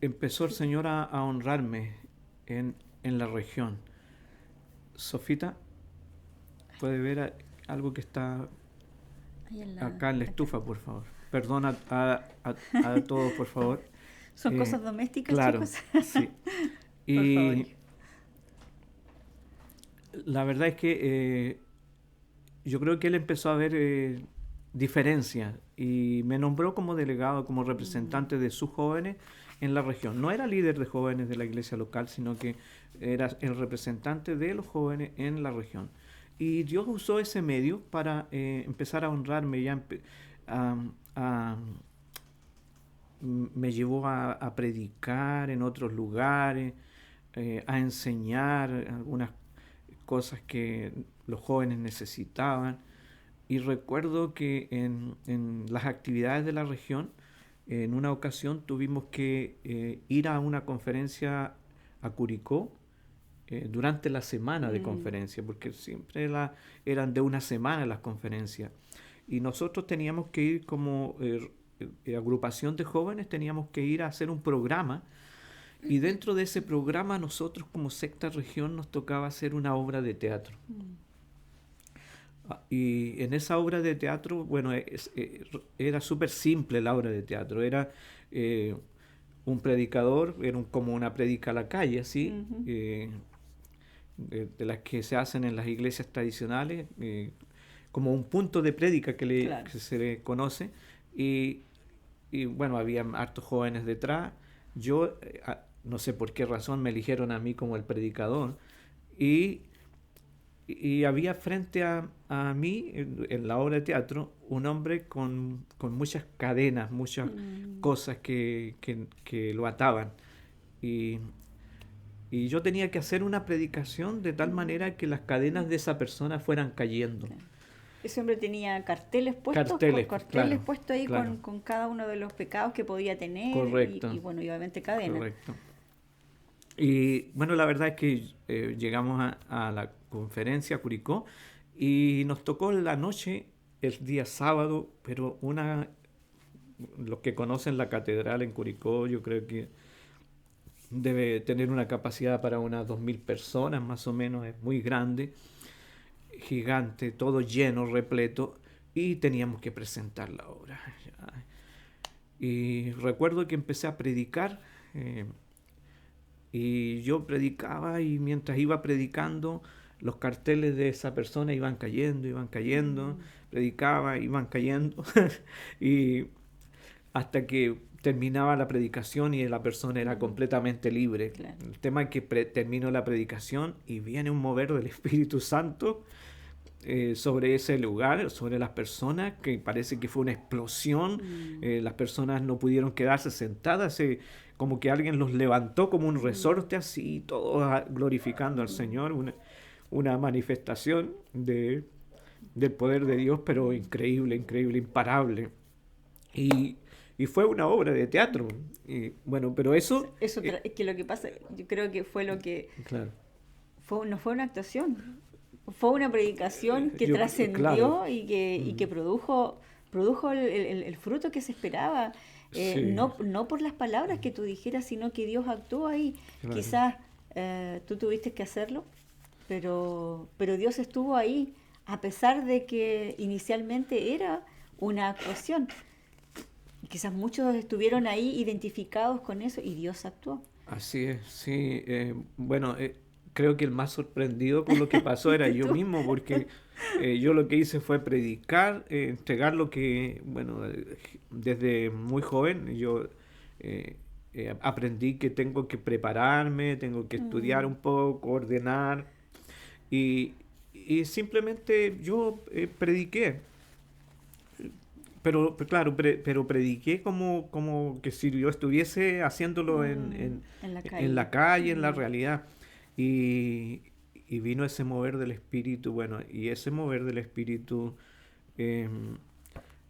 empezó el Señor a honrarme en la región. Sofita, ¿puede ver algo que está Ahí acá en la estufa, por favor? Perdona a todos, por favor. ¿Son cosas domésticas, Claro, chicos? sí. Por favor. Y la verdad es que yo creo que él empezó a ver diferencias y me nombró como delegado, como representante de sus jóvenes en la región. No era líder de jóvenes de la iglesia local, sino que era el representante de los jóvenes en la región. Y Dios usó ese medio para empezar a honrarme. A- Me llevó a predicar en otros lugares, a enseñar algunas cosas que los jóvenes necesitaban. Y recuerdo que en las actividades de la región, en una ocasión tuvimos que ir a una conferencia a Curicó durante la semana de conferencia, porque siempre eran de una semana las conferencias. Y nosotros teníamos que ir como agrupación de jóvenes, teníamos que ir a hacer un programa. Y dentro de ese programa nosotros como sexta región nos tocaba hacer una obra de teatro. Y en esa obra de teatro, bueno, era súper simple la obra de teatro. Era un predicador, como una predica a la calle, así, de las que se hacen en las iglesias tradicionales, como un punto de prédica Claro. que se le conoce. Y, y bueno, había hartos jóvenes detrás. Yo, no sé por qué razón, me eligieron a mí como el predicador. Y y había frente a mí, en la obra de teatro, un hombre con muchas cadenas, muchas cosas que lo ataban. Y, y yo tenía que hacer una predicación de tal manera que las cadenas de esa persona fueran cayendo. Claro. Ese hombre tenía carteles puestos, Carteles, carteles claro, puestos ahí claro. con cada uno de los pecados que podía tener Correcto, y bueno, y obviamente cadenas. correcto. Y bueno, la verdad es que llegamos a la conferencia a Curicó y nos tocó la noche, el día sábado, pero los que conocen la catedral en Curicó, yo creo que debe tener una capacidad para unas 2000 personas más o menos, es muy grande, gigante, todo lleno, repleto, y teníamos que presentar la obra. Y recuerdo que empecé a predicar. Y yo predicaba y mientras iba predicando, los carteles de esa persona iban cayendo, predicaba, iban cayendo. y, hasta que terminaba la predicación y la persona era completamente libre. Claro. El tema es que terminó la predicación y viene un mover del Espíritu Santo sobre ese lugar, sobre las personas, que parece que fue una explosión. Las personas no pudieron quedarse sentadas, como que alguien los levantó como un resorte así, todos glorificando al Señor, una manifestación del poder de Dios, pero increíble, increíble, imparable. Y fue una obra de teatro. Y, bueno, pero eso... Es que lo que pasa, yo creo que fue lo que... Claro. No fue una actuación, fue una predicación que trascendió, claro. y que produjo el fruto que se esperaba. Sí. No por las palabras que tú dijeras, sino que Dios actuó ahí. Claro. Quizás tú tuviste que hacerlo, pero Dios estuvo ahí, a pesar de que inicialmente era una actuación. Quizás muchos estuvieron ahí identificados con eso y Dios actuó. Así es, sí. Bueno, creo que el más sorprendido por lo que pasó era yo mismo, porque yo lo que hice fue predicar, entregar lo que, bueno, desde muy joven yo aprendí que tengo que prepararme, tengo que estudiar un poco, ordenar, y, y simplemente yo prediqué. Pero claro, pero prediqué como que si yo estuviese haciéndolo En la calle. en la calle, en la realidad. Y, y vino ese mover del Espíritu, bueno, y ese mover del Espíritu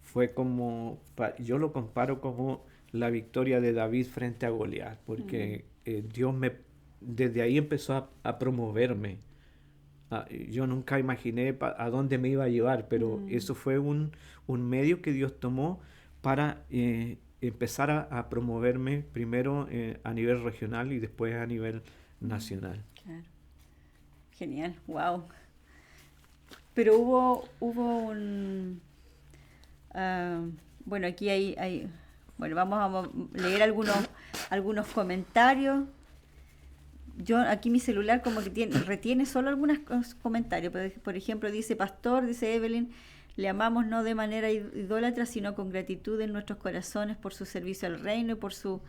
fue como, yo lo comparo como la victoria de David frente a Goliat, porque Dios desde ahí empezó a promoverme. Yo nunca imaginé a dónde me iba a llevar, pero eso fue un medio que Dios tomó para empezar a promoverme primero a nivel regional y después a nivel nacional. Claro. Genial, wow. Pero hubo un... bueno, aquí bueno, vamos a leer algunos comentarios. Yo aquí mi celular como que retiene solo algunos comentarios. Por ejemplo, dice Pastor, dice Evelyn, le amamos no de manera idólatra, sino con gratitud en nuestros corazones por su servicio al reino y por su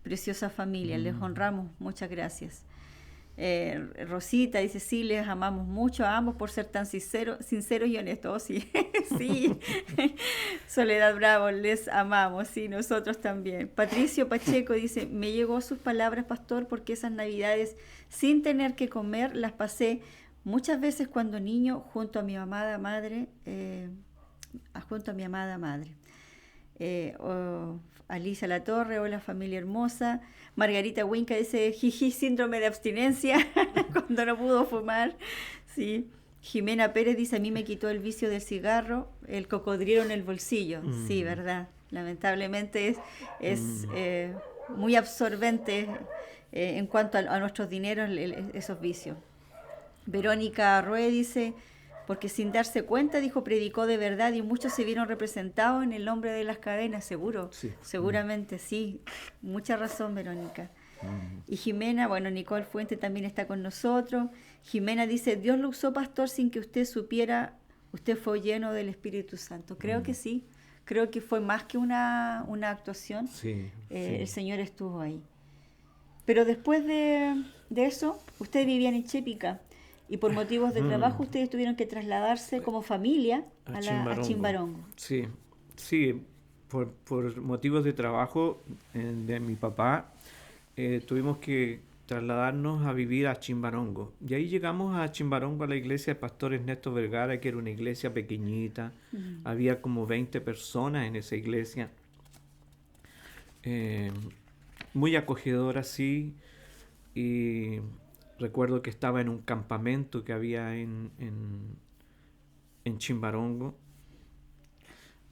preciosa familia. Les honramos, muchas gracias. Rosita dice, sí, les amamos mucho a ambos por ser tan sinceros y honestos. Oh, sí, sí. Soledad Bravo, les amamos, sí, nosotros también. Patricio Pacheco dice, me llegó sus palabras, pastor, porque esas navidades sin tener que comer las pasé muchas veces cuando niño junto a mi amada madre. Alicia Latorre, hola familia hermosa. Margarita Winca dice, jiji, síndrome de abstinencia, cuando no pudo fumar. Sí. Jimena Pérez dice, a mí me quitó el vicio del cigarro, el cocodrilo en el bolsillo. Sí, verdad. Lamentablemente es muy absorbente en cuanto a nuestros dineros esos vicios. Verónica Rue dice, porque sin darse cuenta, dijo, predicó de verdad y muchos se vieron representados en el hombre de las cadenas, seguro. Sí. Seguramente, sí. Mucha razón, Verónica. Y Jimena, bueno, Nicole Fuente también está con nosotros. Jimena dice, Dios lo usó, pastor, sin que usted supiera, usted fue lleno del Espíritu Santo. Creo que sí. Creo que fue más que una actuación. Sí, El Señor estuvo ahí. Pero después de eso, ustedes vivían en Chépica. Y por motivos de trabajo ustedes tuvieron que trasladarse como familia a Chimbarongo. Sí, sí, por motivos de trabajo de mi papá tuvimos que trasladarnos a vivir a Chimbarongo. Y ahí llegamos a Chimbarongo, a la iglesia del pastor Ernesto Vergara, que era una iglesia pequeñita. Había como 20 personas en esa iglesia. Muy acogedora, sí. Y recuerdo que estaba en un campamento que había en Chimbarongo.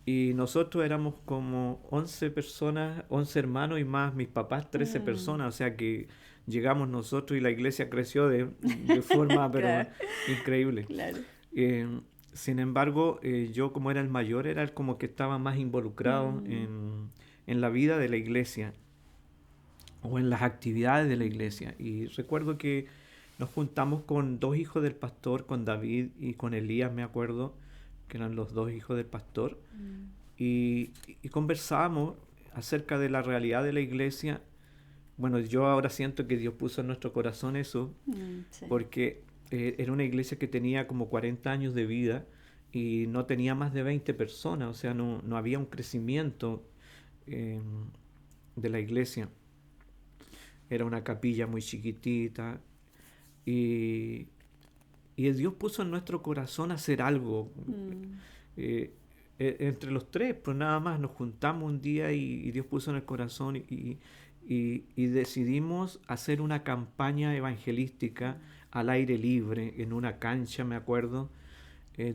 Y nosotros éramos como 11 personas, 11 hermanos y más mis papás, 13 personas. O sea que llegamos nosotros y la iglesia creció de forma pero Claro. increíble. Claro. Sin embargo, yo como era el mayor, era el como que estaba más involucrado en la vida de la iglesia o en las actividades de la iglesia. Y recuerdo que nos juntamos con dos hijos del pastor, con David y con Elías, me acuerdo, que eran los dos hijos del pastor, y conversábamos acerca de la realidad de la iglesia, bueno, yo ahora siento que Dios puso en nuestro corazón eso, Sí. porque era una iglesia que tenía como 40 años de vida y no tenía más de 20 personas, o sea, no había un crecimiento eh, de la iglesia. Era una capilla muy chiquitita y, y Dios puso en nuestro corazón hacer algo. Eh, Entre los tres, pues nada más nos juntamos un día y Dios puso en el corazón y decidimos hacer una campaña evangelística al aire libre, en una cancha, me acuerdo,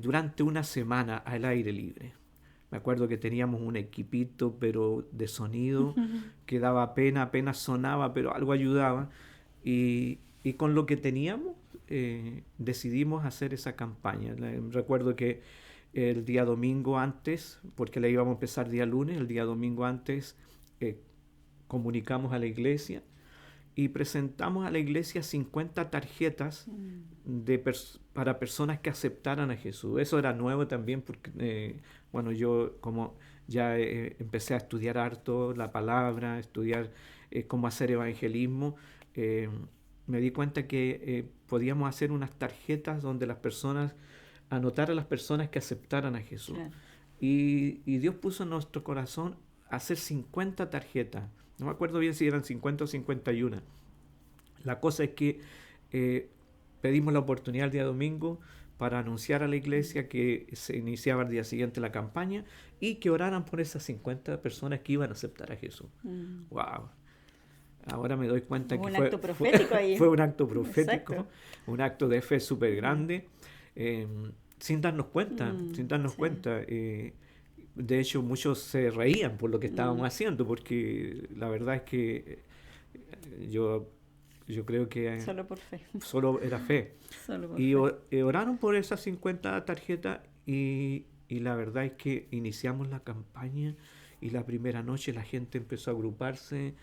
durante una semana al aire libre. Me acuerdo que teníamos un equipito, pero de sonido, que daba pena, apenas sonaba, pero algo ayudaba. Y con lo que teníamos, decidimos hacer esa campaña. Recuerdo que el día domingo antes, porque la íbamos a empezar día lunes, el día domingo antes comunicamos a la iglesia y presentamos a la iglesia 50 tarjetas para personas que aceptaran a Jesús. Eso era nuevo también porque, bueno, yo como ya empecé a estudiar harto la palabra, estudiar cómo hacer evangelismo, me di cuenta que podíamos hacer unas tarjetas donde las personas, anotar a las personas que aceptaran a Jesús. Claro. Y Dios puso en nuestro corazón hacer 50 tarjetas. No me acuerdo bien si eran 50 o 51. La cosa es que pedimos la oportunidad el día domingo para anunciar a la iglesia que se iniciaba el día siguiente la campaña y que oraran por esas 50 personas que iban a aceptar a Jesús. ¡Wow! Ahora me doy cuenta Hubo que un acto profético ahí. fue un acto profético, Exacto. un acto de fe súper grande, sin darnos cuenta, sin darnos Sí. cuenta. De hecho, muchos se reían por lo que estábamos haciendo, porque la verdad es que yo creo que Solo por fe. solo era fe. Solo por Y fe. oraron por esas 50 tarjetas y la verdad es que iniciamos la campaña y la primera noche la gente empezó a agruparse,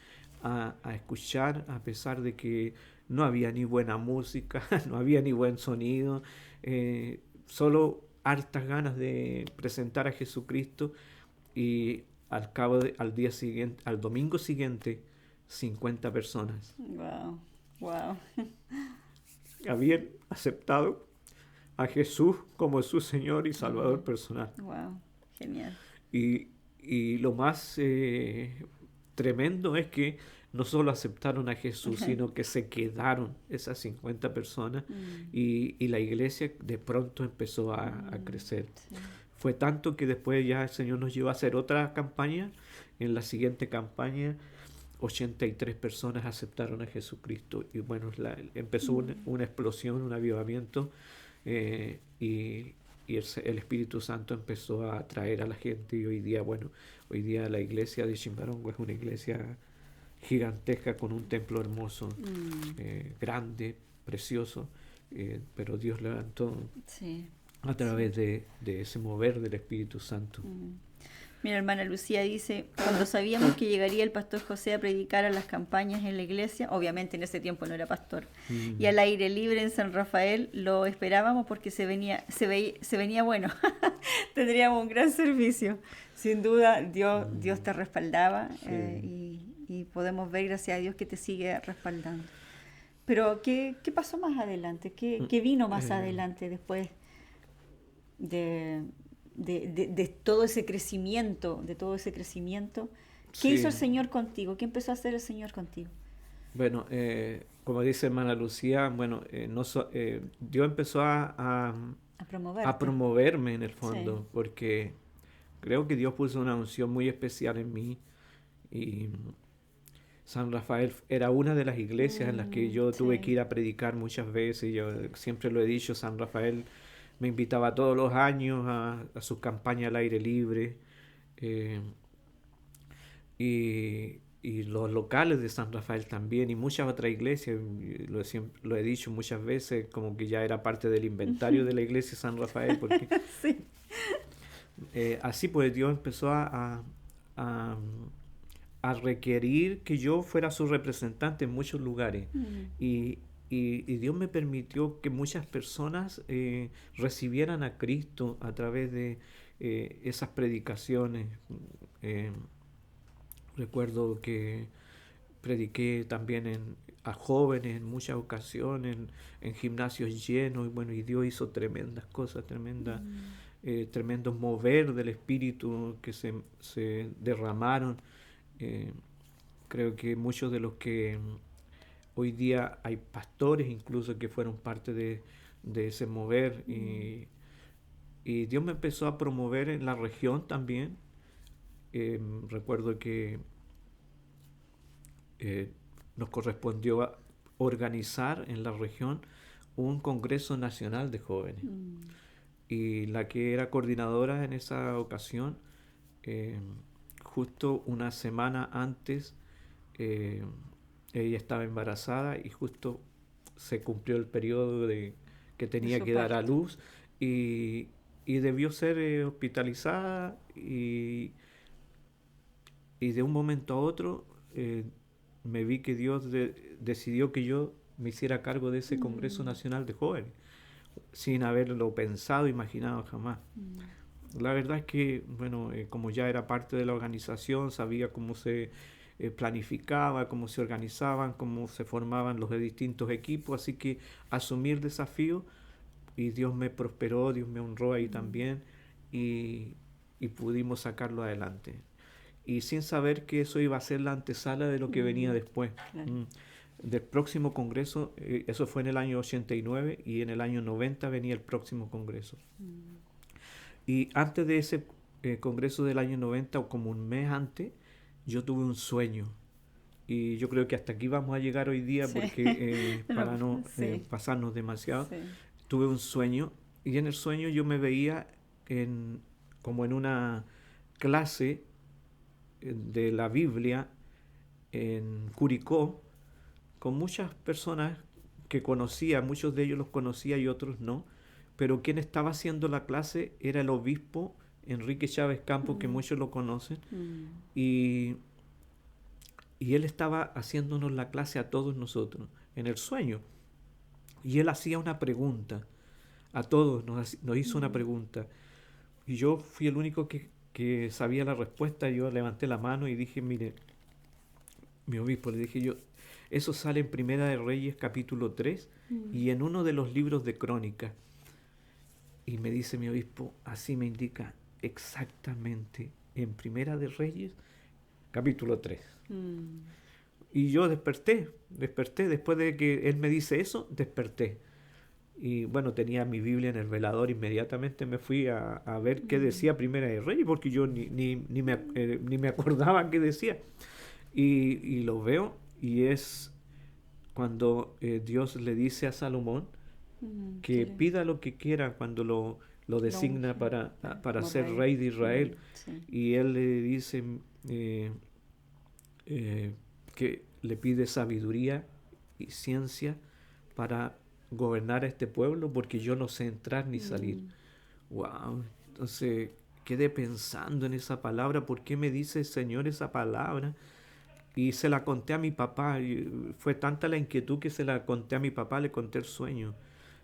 a escuchar, a pesar de que no había ni buena música, no había ni buen sonido, solo hartas ganas de presentar a Jesucristo y al día siguiente, al domingo siguiente, 50 personas Wow. Wow. habían aceptado a Jesús como su Señor y Salvador personal. Wow. Genial. Y lo más tremendo es que no solo aceptaron a Jesús, sino que se quedaron esas 50 personas y la iglesia de pronto empezó a crecer. Sí. Fue tanto que después ya el Señor nos llevó a hacer otra campaña. En la siguiente campaña 83 personas aceptaron a Jesucristo y bueno, empezó una explosión, un avivamiento y el Espíritu Santo empezó a atraer a la gente y hoy día la iglesia de Chimbarongo es una iglesia gigantesca con un templo hermoso, grande, precioso, pero Dios levantó Sí. a través de ese mover del Espíritu Santo. Mira, hermana Lucía dice, cuando sabíamos que llegaría el pastor José a predicar a las campañas en la iglesia, obviamente en ese tiempo no era pastor, y al aire libre en San Rafael, lo esperábamos porque se venía bueno, tendríamos un gran servicio. Sin duda, Dios te respaldaba y podemos ver, gracias a Dios, que te sigue respaldando. Pero, ¿qué pasó más adelante? ¿Qué vino más adelante después de todo ese crecimiento, ¿Qué hizo el Señor contigo? ¿Qué empezó a hacer el Señor contigo? Bueno, como dice hermana Lucía, bueno, Dios empezó a promoverte. promoverme en el fondo, porque creo que Dios puso una unción muy especial en mí y San Rafael era una de las iglesias en las que yo tuve que ir a predicar muchas veces. Yo siempre lo he dicho, San Rafael me invitaba todos los años a sus campañas al aire libre y los locales de San Rafael también y muchas otras iglesias. Lo he dicho muchas veces, como que ya era parte del inventario de la iglesia de San Rafael, porque Sí. así pues Dios empezó a requerir que yo fuera su representante en muchos lugares. Y Dios me permitió que muchas personas recibieran a Cristo a través de esas predicaciones. Recuerdo que prediqué también a jóvenes en muchas ocasiones, en gimnasios llenos, y bueno, y Dios hizo tremendas cosas, tremendos mover del Espíritu que se derramaron. Eh, Creo que muchos de los que hoy día hay pastores incluso que fueron parte de ese mover, y Dios me empezó a promover en la región también. Recuerdo que nos correspondió organizar en la región un Congreso Nacional de Jóvenes. Y la que era coordinadora en esa ocasión, eh, justo una semana antes, eh, ella estaba embarazada y justo se cumplió el periodo que De tenía su que dar a parto. luz, y, y debió ser hospitalizada, y de un momento a otro me vi que Dios decidió que yo me hiciera cargo de ese Congreso Mm, Nacional de Jóvenes, sin haberlo pensado, imaginado jamás. mm, La verdad es que, bueno, como ya era parte de la organización, sabía cómo se planificaba, cómo se organizaban, cómo se formaban los distintos equipos, así que asumí el desafío, y Dios me prosperó, Dios me honró ahí mm, también, y, y pudimos sacarlo adelante. Y sin saber que eso iba a ser la antesala de lo que venía después. claro. Mm. Del próximo congreso, eso fue en el año 89, y en el año 90 venía el próximo congreso. Mm, Y antes de ese congreso del año 90, o como un mes antes, yo tuve un sueño. Y yo creo que hasta aquí vamos a llegar hoy día, sí. porque No, para no sí, pasarnos demasiado, sí. tuve un sueño, y en el sueño yo me veía como en una clase de la Biblia en Curicó, con muchas personas que conocía, muchos de ellos los conocía y otros no, pero quien estaba haciendo la clase era el obispo Enrique Chávez Campos, que Mm, muchos lo conocen, mm, y, y él estaba haciéndonos la clase a todos nosotros en el sueño, y él hacía una pregunta, a todos nos hizo una mm, pregunta, y yo fui el único que sabía la respuesta. Yo levanté la mano y dije, mire, mi obispo, le dije yo, eso sale en Primera de Reyes capítulo 3 mm, y en uno de los libros de Crónicas. Y me dice mi obispo, así me indica exactamente en Primera de Reyes capítulo 3. mm, Y yo desperté, después de que él me dice eso, desperté. Y bueno, tenía mi Biblia en el velador, inmediatamente me fui a ver qué mm, decía Primera de Reyes, porque yo ni me acordaba qué decía. Y lo veo, y es cuando Dios le dice a Salomón que que pida lo que quiera cuando lo lo designa unge, claro, para como ser rey. rey de Israel. Sí. Y él le dice eh, eh, que le pide sabiduría y ciencia para gobernar a este pueblo, porque yo no sé entrar ni salir. Mm, Wow. Entonces quedé pensando en esa palabra. ¿Por qué me dice el Señor esa palabra? Y se la conté a mi papá. Y fue tanta la inquietud que se la conté a mi papá, le conté el sueño.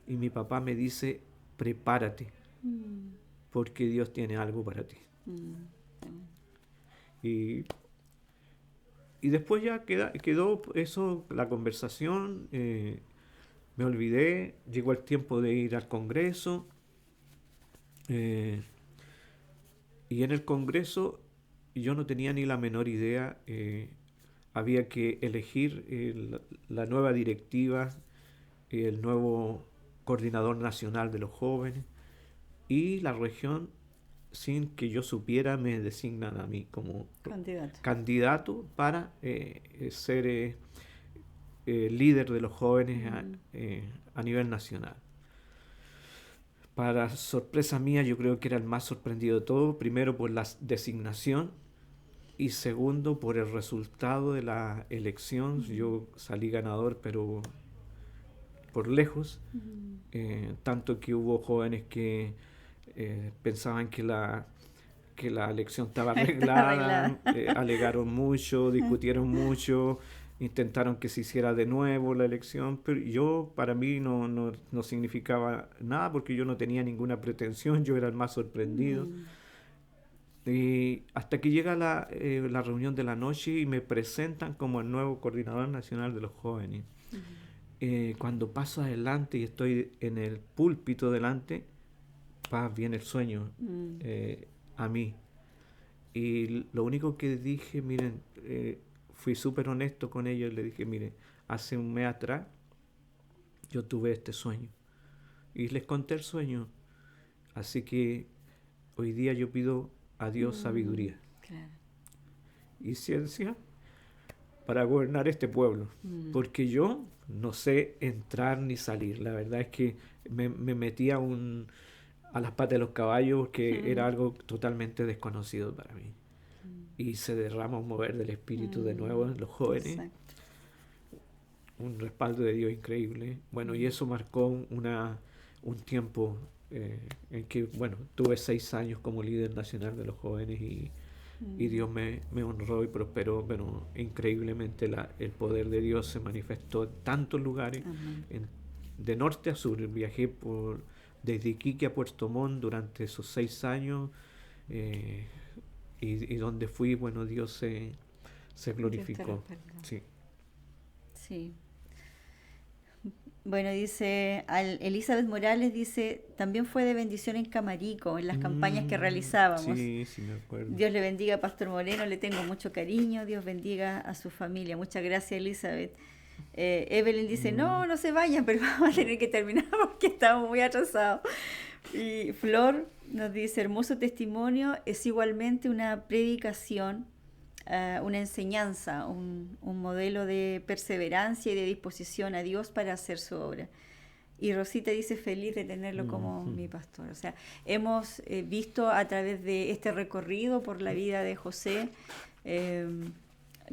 Y mi papá me dice, prepárate, mm, porque Dios tiene algo para ti. mm, amén. Y, y después ya quedó eso, la conversación. Me olvidé, llegó el tiempo de ir al Congreso. eh, y en el Congreso yo no tenía ni la menor idea. Había que elegir la nueva directiva, el nuevo coordinador nacional de los jóvenes, y la región, sin que yo supiera, me designan a mí como Candidato. candidato para ser líder de los jóvenes Mm, a nivel nacional. Para sorpresa mía, yo creo que era el más sorprendido de todo, primero por la designación, y segundo por el resultado de la elección. mm, Yo salí ganador, pero por lejos, mm. tanto que hubo jóvenes que pensaban que la elección estaba Está arreglada, arreglada. alegaron mucho, discutieron mucho, intentaron que se hiciera de nuevo la elección, pero yo, para mí no significaba nada, porque yo no tenía ninguna pretensión, yo era el más sorprendido. Mm, hasta que llega la reunión de la noche y me presentan como el nuevo coordinador nacional de los jóvenes. Cuando paso adelante y estoy en el púlpito delante, viene el sueño a mí. Y lo único que dije, miren, fui súper honesto con ellos, le dije, miren, hace un mes atrás yo tuve este sueño. Y les conté el sueño. Así que hoy día yo pido a Dios sabiduría Claro. y ciencia para gobernar este pueblo. Porque yo no sé entrar ni salir. La verdad es que me metí a las patas de los caballos, que era algo totalmente desconocido para mí. Y se derrama un mover del Espíritu de nuevo en los jóvenes. Exacto. Un respaldo de Dios increíble. Bueno, y eso marcó un tiempo en que, bueno, tuve 6 años como líder nacional de los jóvenes y Dios me honró y prosperó, pero increíblemente el poder de Dios se manifestó en tantos lugares, de norte a sur. Viajé desde Iquique a Puerto Montt durante esos 6 años y donde fui, bueno, Dios se glorificó. Sí. Sí. Bueno, dice, Elizabeth Morales dice, también fue de bendición en Camarico, en las campañas que realizábamos. Sí, sí, me acuerdo. Dios le bendiga a Pastor Moreno, le tengo mucho cariño, Dios bendiga a su familia. Muchas gracias, Elizabeth. Evelyn dice, no se vayan, pero vamos a tener que terminar porque estamos muy atrasados. Y Flor nos dice, hermoso testimonio, es igualmente una predicación, una enseñanza, un modelo de perseverancia y de disposición a Dios para hacer su obra. Y Rosita dice, feliz de tenerlo como mi pastor. O sea, hemos visto a través de este recorrido por la vida de José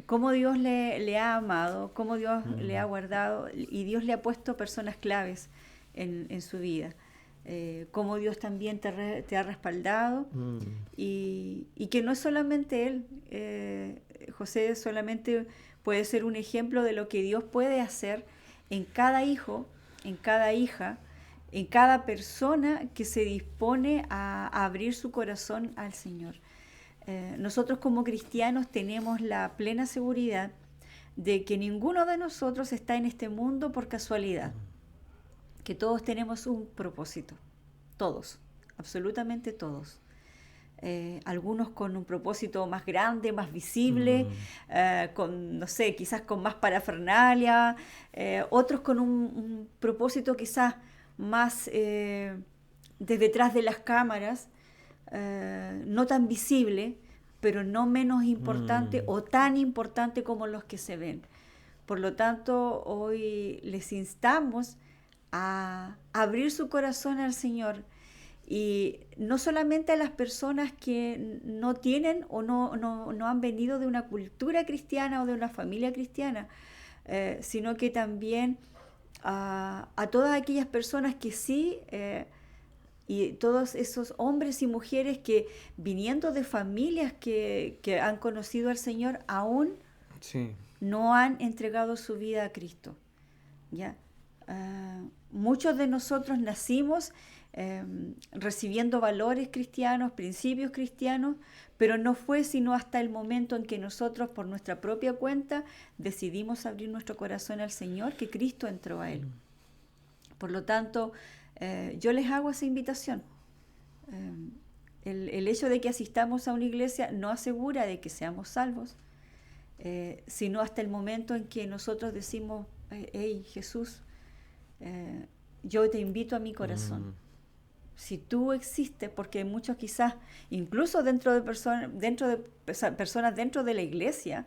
cómo Dios le ha amado, cómo Dios le ha guardado y Dios le ha puesto personas claves en su vida. Cómo Dios también te ha respaldado y que no es solamente Él. José solamente puede ser un ejemplo de lo que Dios puede hacer en cada hijo, en cada hija, en cada persona que se dispone a abrir su corazón al Señor. Nosotros como cristianos tenemos la plena seguridad de que ninguno de nosotros está en este mundo por casualidad, que todos tenemos un propósito, todos, absolutamente todos. Algunos con un propósito más grande, más visible, con, no sé, quizás con más parafernalia, otros con un propósito quizás más de detrás de las cámaras, no tan visible, pero no menos importante o tan importante como los que se ven. Por lo tanto, hoy les instamos a abrir su corazón al Señor, y no solamente a las personas que no tienen o no han venido de una cultura cristiana o de una familia cristiana, sino que también a todas aquellas personas que sí, y todos esos hombres y mujeres que viniendo de familias que han conocido al Señor aún no han entregado su vida a Cristo. ¿Ya? Muchos de nosotros nacimos recibiendo valores cristianos, principios cristianos, pero no fue sino hasta el momento en que nosotros por nuestra propia cuenta decidimos abrir nuestro corazón al Señor, que Cristo entró a Él. Por lo tanto, yo les hago esa invitación. El hecho de que asistamos a una iglesia no asegura de que seamos salvos, sino hasta el momento en que nosotros decimos, hey Jesús, yo te invito a mi corazón. Si tú existes, porque muchos quizás, incluso dentro de personas dentro de la iglesia,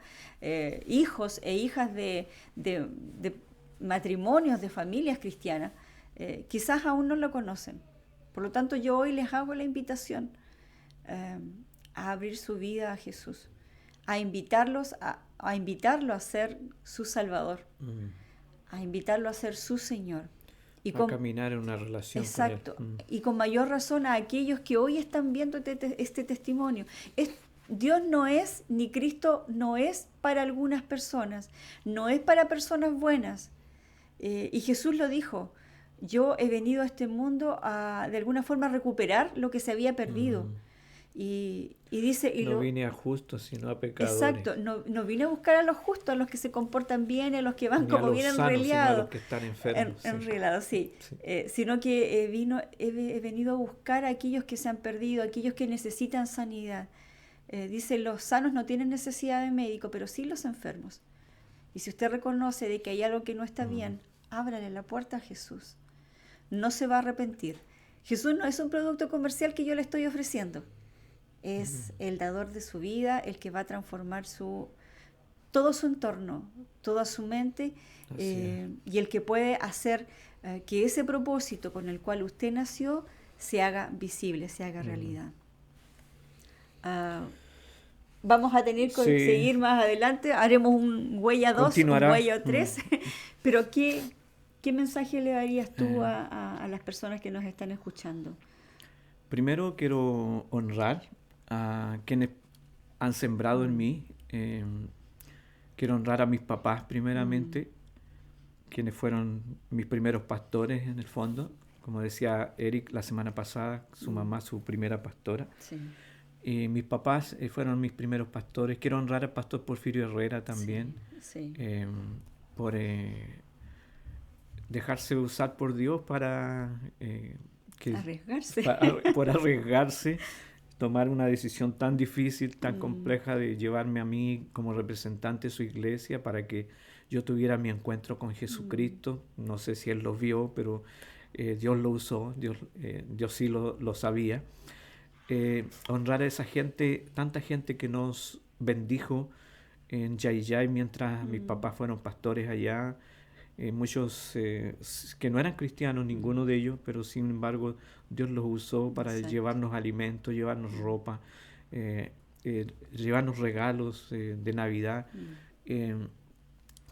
hijos e hijas de matrimonios, de familias cristianas, quizás aún no lo conocen. Por lo tanto, yo hoy les hago la invitación a abrir su vida a Jesús, a invitarlo a ser su Salvador, a invitarlo a ser su Señor. Y a caminar en una relación exacto, con Él. Y con mayor razón a aquellos que hoy están viendo este testimonio. Dios no es, ni Cristo no es para algunas personas, no es para personas buenas. Y Jesús lo dijo, yo he venido a este mundo de alguna forma a recuperar lo que se había perdido. Y dice, No vine a justos, sino a pecadores. exacto, no vine a buscar a los justos, a los que se comportan bien, a los que van Ni a como los bien sanos, sino a los enreliados, que están enfermos. Sí. enrelados, sí, Sí. sino que he venido a buscar a aquellos que se han perdido, a aquellos que necesitan sanidad. Dice, los sanos no tienen necesidad de médico, pero sí los enfermos. Y si usted reconoce de que hay algo que no está bien, ábrale la puerta a Jesús. No se va a arrepentir. Jesús no es un producto comercial que yo le estoy ofreciendo. Es el dador de su vida, el que va a transformar todo su entorno, toda su mente, y el que puede hacer que ese propósito con el cual usted nació se haga visible, se haga realidad. Vamos a tener que Sí. seguir más adelante, haremos un huella 2, un Continuará. huella 3, pero ¿qué mensaje le darías tú a las personas que nos están escuchando? Primero quiero honrar a quienes han sembrado en mí. Quiero honrar a mis papás primeramente, quienes fueron mis primeros pastores en el fondo. Como decía Eric la semana pasada, su mamá, su primera pastora. Sí. Y mis papás fueron mis primeros pastores. Quiero honrar al pastor Porfirio Herrera también, Sí. por dejarse usar por Dios para Arriesgarse. por arriesgarse, tomar una decisión tan difícil, tan compleja de llevarme a mí como representante de su iglesia para que yo tuviera mi encuentro con Jesucristo. No sé si él lo vio, pero Dios lo usó, Dios sí lo sabía. Honrar a esa gente, tanta gente que nos bendijo en Yayay mientras mis papás fueron pastores allá. Muchos que no eran cristianos, ninguno de ellos, pero sin embargo Dios los usó para Exacto. llevarnos alimentos, llevarnos ropa, llevarnos regalos de Navidad.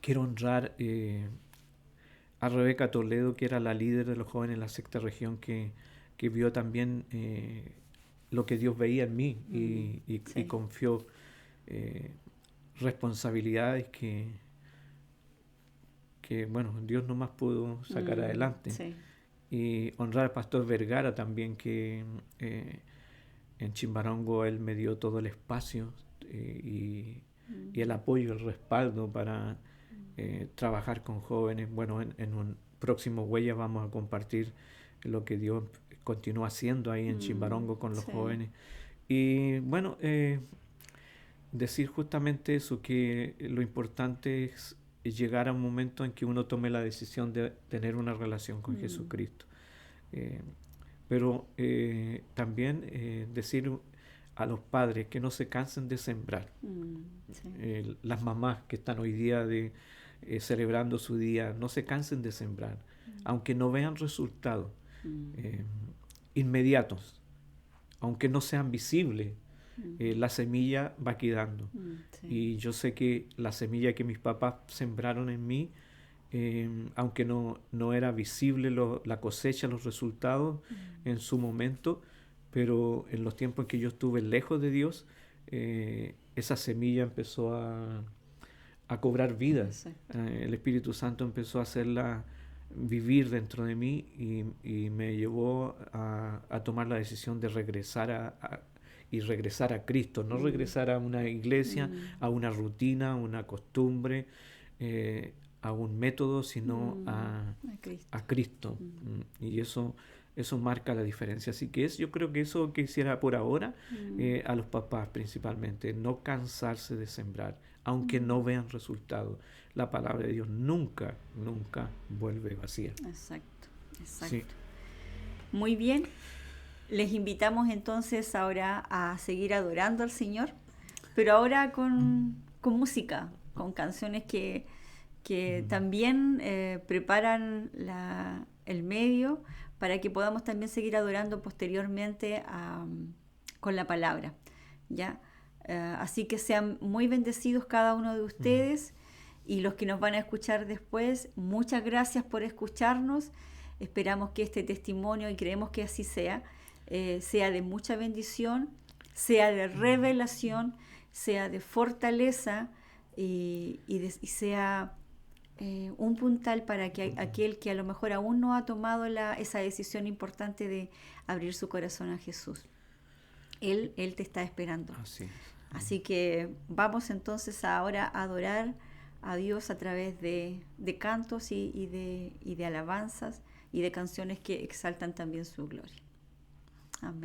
Quiero honrar a Rebeca Toledo, que era la líder de los jóvenes en la sexta región, que vio también lo que Dios veía en mí y confió responsabilidades que bueno, Dios nomás pudo sacar adelante. Sí. Y honrar al pastor Vergara también, que en Chimbarongo él me dio todo el espacio y el apoyo, el respaldo para trabajar con jóvenes. Bueno, en un próximo Huella vamos a compartir lo que Dios continúa haciendo ahí en Chimbarongo con los jóvenes. Y bueno, decir justamente eso, que lo importante es llegar a un momento en que uno tome la decisión de tener una relación con Jesucristo. Pero también decir a los padres que no se cansen de sembrar. Las mamás que están hoy día celebrando su día, no se cansen de sembrar, aunque no vean resultados inmediatos, aunque no sean visibles. La semilla va quedando. Y yo sé que la semilla que mis papás sembraron en mí, aunque no era visible la cosecha, los resultados en su momento, pero en los tiempos en que yo estuve lejos de Dios, esa semilla empezó a cobrar vida. El Espíritu Santo empezó a hacerla vivir dentro de mí y me llevó a tomar la decisión de regresar a Cristo, no regresar a una iglesia, a una rutina, a una costumbre, a un método, sino a Cristo. Y eso marca la diferencia. Así que yo creo que eso quisiera por ahora a los papás principalmente, no cansarse de sembrar, aunque no vean resultados. La palabra de Dios nunca vuelve vacía. Exacto. Sí. Muy bien. Les invitamos entonces ahora a seguir adorando al Señor, pero ahora con música, con canciones que también preparan el medio para que podamos también seguir adorando posteriormente con la palabra, ¿ya? Así que sean muy bendecidos cada uno de ustedes y los que nos van a escuchar después. Muchas gracias por escucharnos. Esperamos que este testimonio, y creemos que así sea de mucha bendición, sea de revelación, sea de fortaleza y sea un puntal para que aquel que a lo mejor aún no ha tomado esa decisión importante de abrir su corazón a Jesús. Él te está esperando. Así es. Así que vamos entonces ahora a adorar a Dios a través de cantos y de alabanzas y de canciones que exaltan también su gloria. Amén.